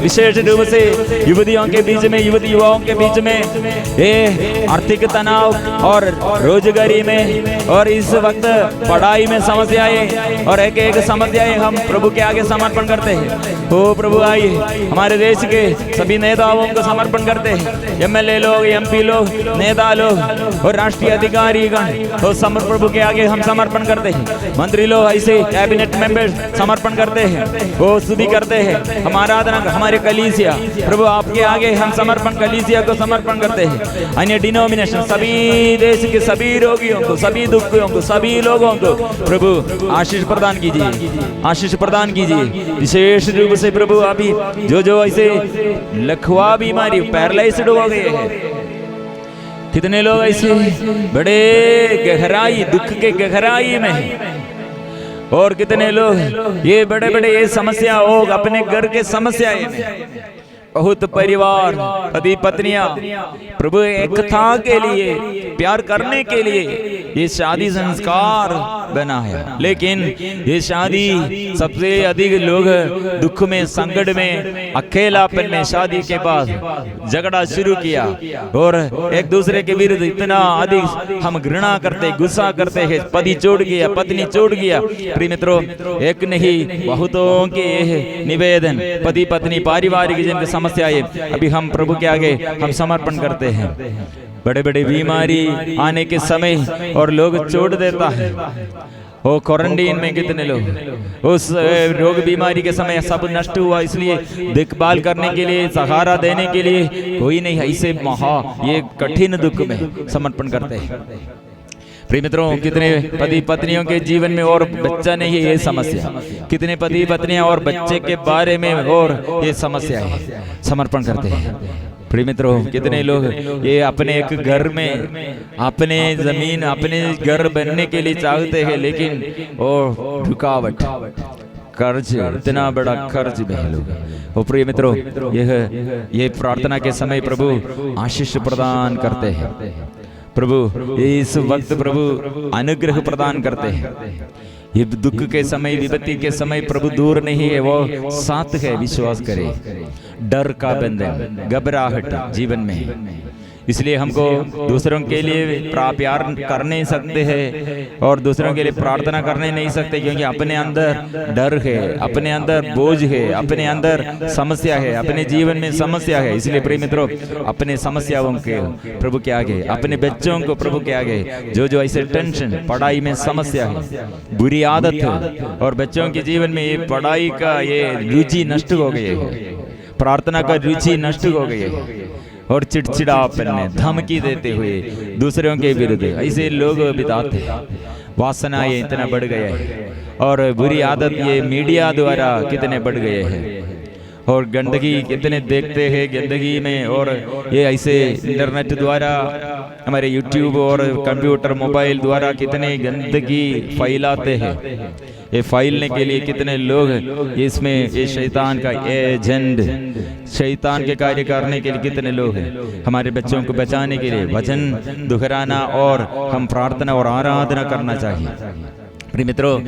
विशेष रूप से युवतियों के बीच में, युवती युवाओं के बीच में आर्थिक तनाव और रोजगारी में और इस वक्त पढ़ाई में समस्याएं और एक एक समस्याएं हम प्रभु के आगे समर्पण करते हैं। ओ प्रभु आइए, हमारे देश के सभी नेताओं को समर्पण करते हैं, एमएलए लोग, एमपी लोग, नेता लोग और राष्ट्रीय अधिकारीगण तो प्रभु के आगे हम समर्पण करते हैं। मंत्री लोग, ऐसे कैबिनेट मेंबर्स समर्पण करते हैं, वो स्तुति करते हैं। हमारा आराधना, हमारे कलीसिया प्रभु आपके आगे हम समर्पण, कलीसिया को समर्पण करते हैं। अन्य डिनोमिनेशन, सभी देश के सभी रोगियों को, सभी दुखियों को, सभी लोगों को प्रभु आशीष प्रदान कीजिए, आशीष प्रदान कीजिए। विशेष रूप से प्रभु अभी जो ऐसे लकवा बीमारी, पैरालाइज्ड हो गए हैं, कितने लोग ऐसे बड़े गहराई, दुख के गहराई में हैं, और कितने लोग ये बड़े बड़े ये समस्या हो, अपने घर के समस्याएं में बहुत परिवार, पति पत्नियां प्रभु एकता के लिए, प्यार करने के लिए ये शादी संस्कार बना है, लेकिन ये शादी सबसे अधिक लोग दुख में, संकट में, अकेलापन में शादी के बाद झगड़ा शुरू किया और एक दूसरे के विरुद्ध इतना अधिक हम घृणा करते, गुस्सा करते हैं। पति छोड़ गया, पत्नी छोड़ गया। प्रिय मित्रों, एक नहीं बहुतों के निवेदन, पति पत्नी पारिवारिक जिनकी समस्या है, अभी हम प्रभु के आगे हम समर्पण करते हैं। बड़े बड़े बीमारी आने के समय और लोग छोड़ देता है, वो क्वारंटाइन में कितने लोग उस रोग बीमारी के समय सब नष्ट हुआ, इसलिए देखभाल करने के लिए, सहारा देने के लिए कोई नहीं, ऐसे ये कठिन दुख में समर्पण करते हैं। प्रिय मित्रों, कितने पति पत्नियों के जीवन में और बच्चा नहीं है ये समस्या, कितने पति पत्नियां और बच्चे के बारे में और ये समस्या है, समर्पण करते हैं। प्रिय मित्रों, कितने लोग ये अपने एक घर में, अपने जमीन, अपने घर बनने के लिए चाहते हैं, लेकिन और रुकावट, कर्ज, इतना बड़ा कर्ज में लोग। और प्रिय मित्रों, ये प्रार्थना के समय प्रभु आशीष प्रदान करते हैं। प्रभु इस वक्त प्रभु अनुग्रह प्रदान करते हैं। ये दुख के समय, विपत्ति के समय प्रभु दूर नहीं है, वो साथ है, विश्वास करे। डर का बंधन, घबराहट जीवन में, इसलिए हमको दूसरों के लिए प्यार कर नहीं सकते हैं और दूसरों के लिए प्रार्थना करने नहीं सकते, क्योंकि अपने अंदर डर है, अपने अंदर बोझ है, अपने अंदर समस्या है, अपने जीवन में समस्या है। इसलिए प्रिय मित्रों, अपने समस्याओं के प्रभु के आगे, अपने बच्चों को प्रभु के आगे, जो ऐसे टेंशन, पढ़ाई में समस्या है, बुरी आदत है और बच्चों के जीवन में ये पढ़ाई का ये रुचि नष्ट हो गई है, प्रार्थना का रुचि नष्ट हो गई है और चिड़चिड़ापन में धमकी देते हुए दूसरों के विरुद्ध ऐसे लोग बिताते हैं। वासनाएं इतना बढ़ गया है और बुरी आदत ये मीडिया द्वारा कितने बढ़ गए हैं, और गंदगी कितने देखते हैं गंदगी में, और ये ऐसे इंटरनेट द्वारा, हमारे यूट्यूब और कंप्यूटर मोबाइल द्वारा कितने गंदगी फैलाते हैं। ये फैलने के लिए कितने लोग इसमें, ये शैतान का एजेंट, शैतान के कार्य करने के लिए कितने लोग हैं। हमारे बच्चों को बचाने के लिए वचन दोहराना और हम प्रार्थना और आराधना करना चाहिए। प्रिय मित्रों,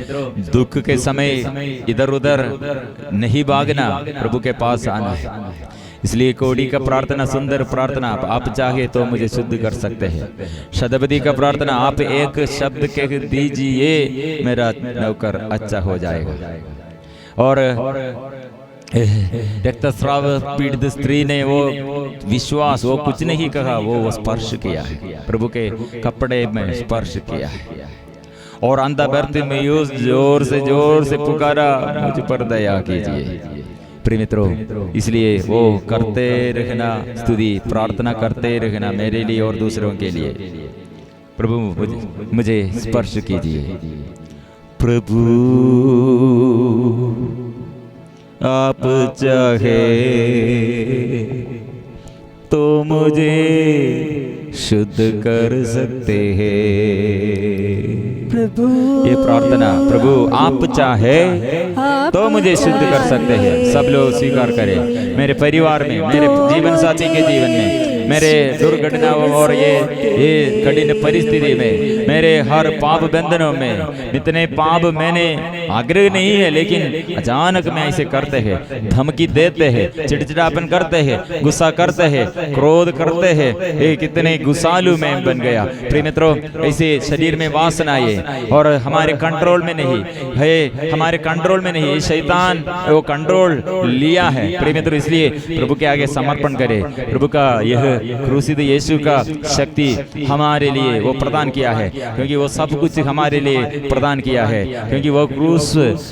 दुख के समय इधर उधर नहीं भागना, प्रभु के पास आना है। इसलिए कोड़ी का प्रार्थना, सुंदर प्रार्थना, आप चाहे तो मुझे शुद्ध कर सकते हैं। शतपदी का प्रार्थना, आप एक शब्द कह दीजिए, मेरा नौकर अच्छा हो जाएगा। और रक्तस्राव पीड़ित स्त्री ने वो विश्वास, वो कुछ नहीं कहा, वो स्पर्श किया है, प्रभु के कपड़े में स्पर्श किया है। और अंधा बर्तिमेयुस जोर से पुकारा, मुझ पर दया कीजिए। प्रिय मित्रों, इसलिए वो करते रहना, स्तुति प्रार्थना करते रहना, मेरे लिए और दूसरों के लिए। प्रभु मुझे स्पर्श कीजिए। प्रभु आप चाहे तो मुझे शुद्ध कर सकते हैं। प्रभु ये प्रार्थना, प्रभु आप चाहे तो मुझे शुद्ध कर सकते हैं। सब लोग स्वीकार करें। मेरे परिवार में, मेरे जीवन साथी के जीवन में, मेरे दुर्घटनाओं और ये कठिन परिस्थिति में, मेरे हर पाप बंधनों में, इतने पाप मैंने आग्रह नहीं है लेकिन अचानक में ऐसे करते हैं, धमकी देते हैं, चिड़चिड़ापन करते हैं, गुस्सा करते हैं, क्रोध करते हैं। ये कितने गुस्सालू में बन गया। प्रिय मित्रों, ऐसे शरीर में वासनाएं और हमारे कंट्रोल में नहीं है, हमारे कंट्रोल में नहीं, शैतान वो कंट्रोल लिया है। प्रिय मित्रों, इसलिए प्रभु के आगे समर्पण करें। प्रभु का यह क्रूसित यीशु का शक्ति हमारे लिए वो प्रदान किया है, क्योंकि वो सब कुछ हमारे लिए प्रदान किया है। क्योंकि वो क्रूस,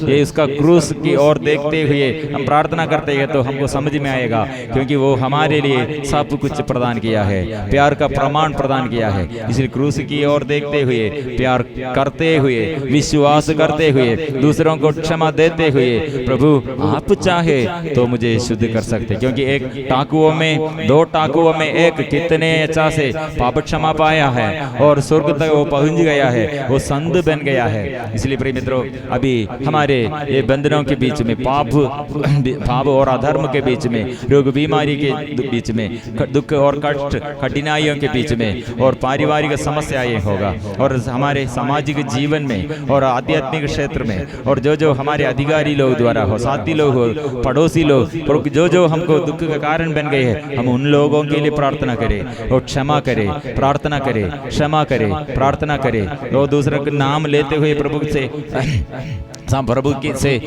ये उसका क्रूस की ओर देखते हुए हम प्रार्थना करते हैं तो हमको समझ में आएगा, क्योंकि वो हमारे लिए सब कुछ प्रदान किया है, प्यार का प्रमाण प्रदान किया है। इसलिए क्रूस की ओर देखते हुए, प्यार करते हुए, विश्वास करते हुए, दूसरों को क्षमा देते हुए, प्रभु आप चाहे तो मुझे शुद्ध कर सकते। क्योंकि एक टाकुओं में, दो टाकुओं में एक कितने अच्छा से पाप क्षमा पाया है और स्वर्ग तक वो पहुंच गया है, वो संत बन गया है। इसलिए प्रिय मित्रों, अभी हमारे ये बंधनों के बीच में, पाप और अधर्म के बीच में, रोग बीमारी के बीच में, दुख और कष्ट कठिनाइयों के बीच में और पारिवारिक समस्याएं होगा, और हमारे सामाजिक जीवन में और आध्यात्मिक क्षेत्र में, और जो हमारे अधिकारी लोग द्वारा हो, साथी लोग हो, पड़ोसी लोग, जो हमको दुख का कारण बन गए हैं, हम उन लोगों के लिए प्रार्थना करें और क्षमा करें, प्रार्थना करें, क्षमा करें, प्रार्थना करें। और दूसरों का नाम लेते हुए प्रभु से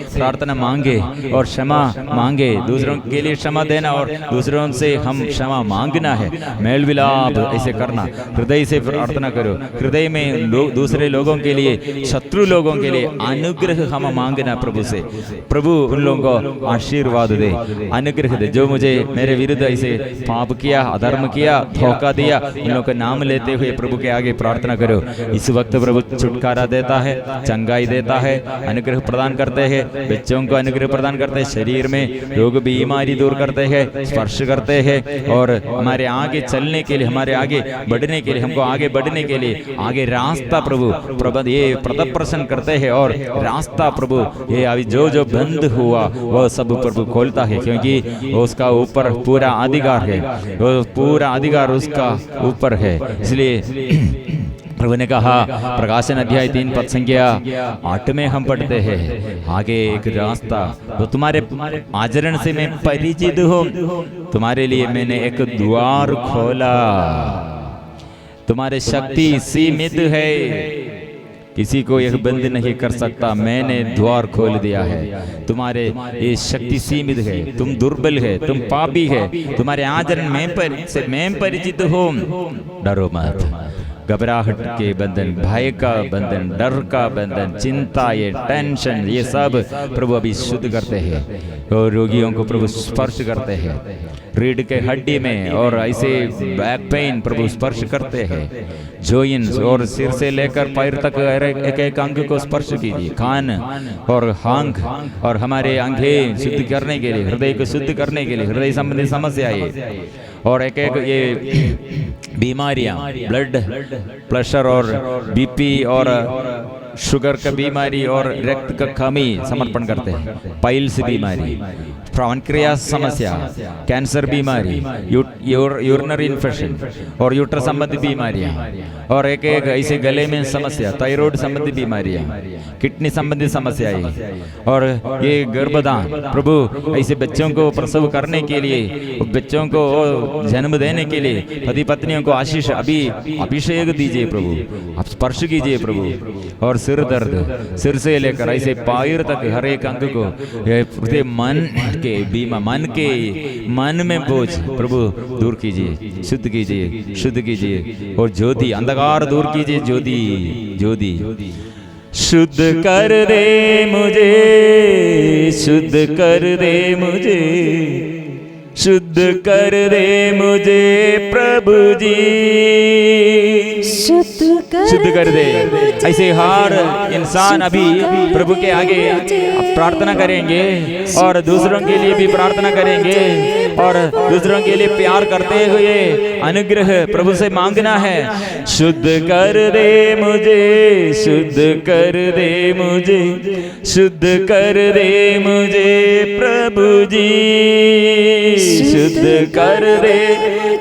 प्रार्थना मांगे और क्षमा मांगे। दूसरों के लिए क्षमा देना और दूसरों से हम क्षमा मांगना है। मेल विलाप ऐसे करना, हृदय से प्रार्थना करो। हृदय में दूसरे लोगों के लिए, शत्रु लोगों के लिए अनुग्रह हम मांगना प्रभु से। प्रभु उन लोगों को आशीर्वाद दे, अनुग्रह दे, जो मुझे मेरे विरुद्ध ऐसे पाप किया, अधर्म किया, धोखा दिया, उन लोगों का नाम लेते हुए प्रभु के आगे प्रार्थना करो। इस वक्त प्रभु छुटकारा देता है, चंगाई देता है, अनुग्रह प्रदान करते हैं, बच्चों को अनुग्रह प्रदान करते हैं, शरीर में रोग बीमारी दूर करते हैं, स्पर्श करते हैं, और हमारे आगे चलने के लिए, हमारे आगे बढ़ने के लिए, हमको आगे बढ़ने के लिए आगे रास्ता प्रभु ये प्रदर्शन करते हैं, और रास्ता प्रभु ये अभी जो बंद हुआ वो सब प्रभु खोलता है, क्योंकि उसका ऊपर पूरा अधिकार है, वो पूरा अधिकार उसका ऊपर है। इसलिए प्रभु ने कहा, प्रकाशन अध्याय 3 पद संख्या 8 में हम पढ़ते हैं, आगे एक रास्ता तो तुम्हारे आचरण से मैं परिचित हूँ, तुम्हारे लिए मैंने एक द्वार खोला। तुम्हारी शक्ति सीमित है, किसी को यह बंद नहीं कर सकता, मैंने द्वार खोल दिया है। तुम्हारे ये शक्ति सीमित है, तुम दुर्बल है, तुम पापी है, तुम्हारे आचरण मैं परिचित हूँ। डरो मत। घबराहट के बंधन, भय का बंधन, डर का बंधन, चिंता, ये टेंशन, ये सब प्रभु अभी शुद्ध करते हैं। और रोगियों को प्रभु स्पर्श करते हैं, रीढ़ के हड्डी में और ऐसे बैक पेन प्रभु स्पर्श करते हैं, जॉइंट्स और सिर से लेकर पैर तक एक एक अंग को स्पर्श कीजिए, कान और आंख और हमारे अंगें शुद्ध करने के लिए, हृदय को शुद्ध करने के लिए, हृदय संबंधी समस्याएं और एक एक ये बीमारियां, ब्लड प्रेशर और बीपी और शुगर का बीमारी और रक्त का कमी समर्पण करते हैं, पाइल्स बीमारी, प्राणक्रिया समस्या, कैंसर बीमारी, यूरिनरी इन्फेक्शन और यूटर संबंधी बीमारियां, और एक एक ऐसे गले में समस्या, थायराइड संबंधी बीमारियां, किडनी संबंधी समस्याएं, और ये गर्भदान प्रभु ऐसे बच्चों को प्रसव करने के लिए, बच्चों को जन्म देने के लिए, पति पत्नियों को आशीष अभिषेक दीजिए प्रभु, आप स्पर्श कीजिए प्रभु। और सिर दर्द, सिर से लेकर ऐसे पैर तक हर एक अंग को, मन के बीमा, मन में बोझ प्रभु दूर कीजिए, शुद्ध कीजिए, शुद्ध कीजिए, और ज्योति अंधकार दूर कीजिए, ज्योति शुद्ध कर दे मुझे, शुद्ध कर दे मुझे, शुद्ध कर दे मुझे प्रभु जी, शुद्ध शुद्ध कर दे। ऐसे हर इंसान अभी प्रभु के आगे प्रार्थना करेंगे और दूसरों के लिए भी प्रार्थना करेंगे और दूसरों के लिए प्यार करते हुए अनुग्रह प्रभु से मांगना है। शुद्ध कर दे मुझे, शुद्ध कर दे मुझे, शुद्ध कर दे मुझे प्रभु जी, शुद्ध कर दे।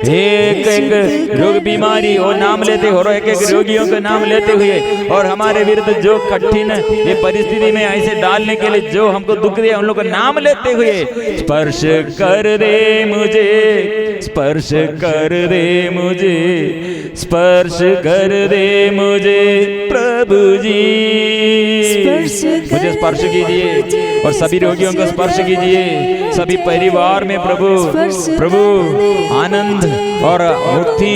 एक एक रोग बीमारी और नाम लेते हो, एक एक रोगियों का नाम लेते हुए और हमारे विरुद्ध जो कठिन ये परिस्थिति में ऐसे डालने के लिए जो हमको दुख दिया उन लोगों का नाम लेते हुए स्पर्श कर दे मुझे, स्पर्श कर दे मुझे, स्पर्श कर दे मुझे प्रभु जी, मुझे स्पर्श कीजिए और सभी रोगियों को स्पर्श कीजिए, सभी परिवार में प्रभु प्रभु आनंद और मुक्ति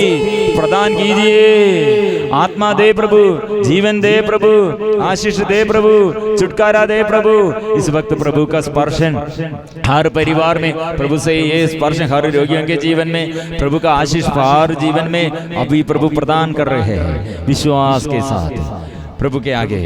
प्रदान कीजिए। आत्मा दे प्रभु, जीवन दे प्रभु, आशीष दे प्रभु, छुटकारा दे प्रभु। इस वक्त प्रभु का स्पर्शन हर परिवार में प्रभु से ये स्पर्श हर रोगियों के जीवन में प्रभु का आशीष हर जीवन में अभी प्रभु प्रदान कर रहे हैं। विश्वास के साथ प्रभु के आगे,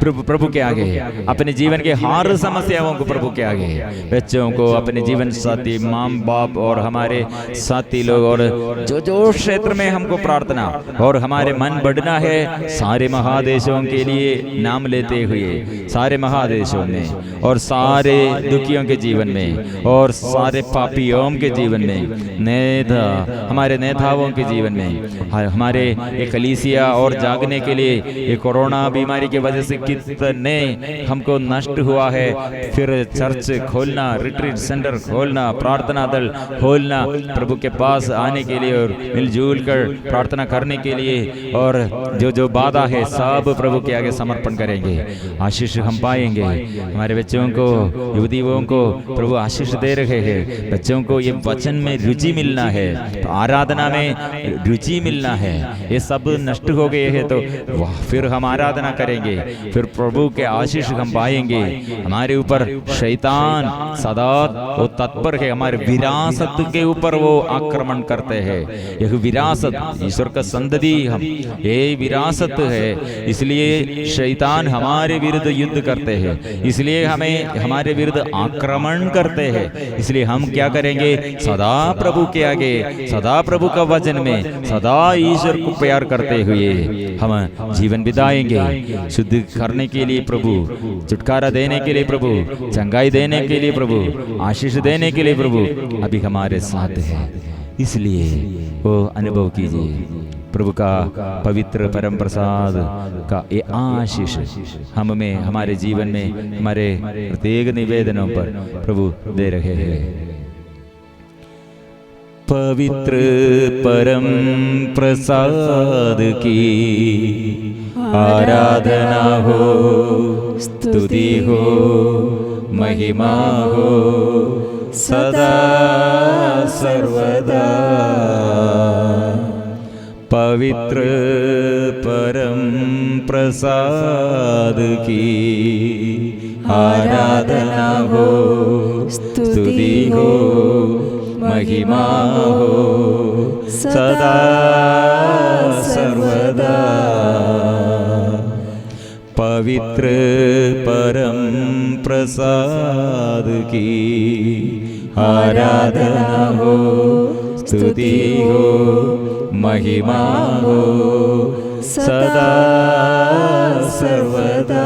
प्रभु के आगे अपने जीवन के हर समस्याओं को प्रभु के आगे, बच्चों को, अपने जीवन साथी, माँ बाप और हमारे साथी लोग और जो जो क्षेत्र में हमको प्रार्थना और हमारे मन बढ़ना है, सारे महादेशों के लिए नाम लेते हुए, सारे महादेशों में और सारे दुखियों के जीवन में और सारे पापियों के जीवन में, नेता हमारे नेताओं के जीवन में, हमारे एक कलीसिया और जागने के लिए ये कोरोना बीमारी की वजह से कितने हमको नष्ट हुआ है। फिर चर्च खोलना, रिट्रीट सेंटर खोलना, प्रार्थना दल खोलना, प्रभु के पास आने के लिए और मिलजुल कर प्रार्थना करने के लिए और जो जो बाधा है सब प्रभु के आगे समर्पण करेंगे। आशीष हम पाएंगे। हमारे बच्चों को, युवतियों को प्रभु आशीष दे रहे हैं। बच्चों को ये वचन में रुचि मिलना है, आराधना में रुचि मिलना है। ये सब नष्ट हो गए हैं तो फिर हम आराधना करेंगे, फिर प्रभु के आशीष हम पाएंगे। हमारे ऊपर शैतान सदा वो तत्पर है, हमारे विरासत के ऊपर वो आक्रमण करते हैं। यह विरासत ईश्वर का संतति हम, ये विरासत है, इसलिए शैतान हमारे विरुद्ध युद्ध करते हैं, इसलिए हमें हमारे विरुद्ध आक्रमण करते हैं। इसलिए हम क्या करेंगे? सदा प्रभु के आगे, सदा प्रभु का वचन में, सदा ईश्वर को प्यार करते हुए हम जीवन बिताएंगे। शुद्ध करने के लिए प्रभु, छुटकारा देने के लिए प्रभु, चंगाई देने के लिए प्रभु, आशीष देने के लिए प्रभु अभी हमारे साथ है। इसलिए वो अनुभव कीजिए प्रभु का पवित्र परम प्रसाद का ये आशीष हम में, हमारे जीवन में, हमारे प्रत्येक निवेदनों पर प्रभु दे रहे हैं। पवित्र परम प्रसाद की आराधना हो, स्तुति हो, महिमा हो सदा सर्वदा। पवित्र परम प्रसाद की आराधना हो, स्तुति हो, महिमा हो सदा सर्वदा। पवित्र परम प्रसाद की आराधना हो, स्तुति हो, महिमा हो सदा सर्वदा।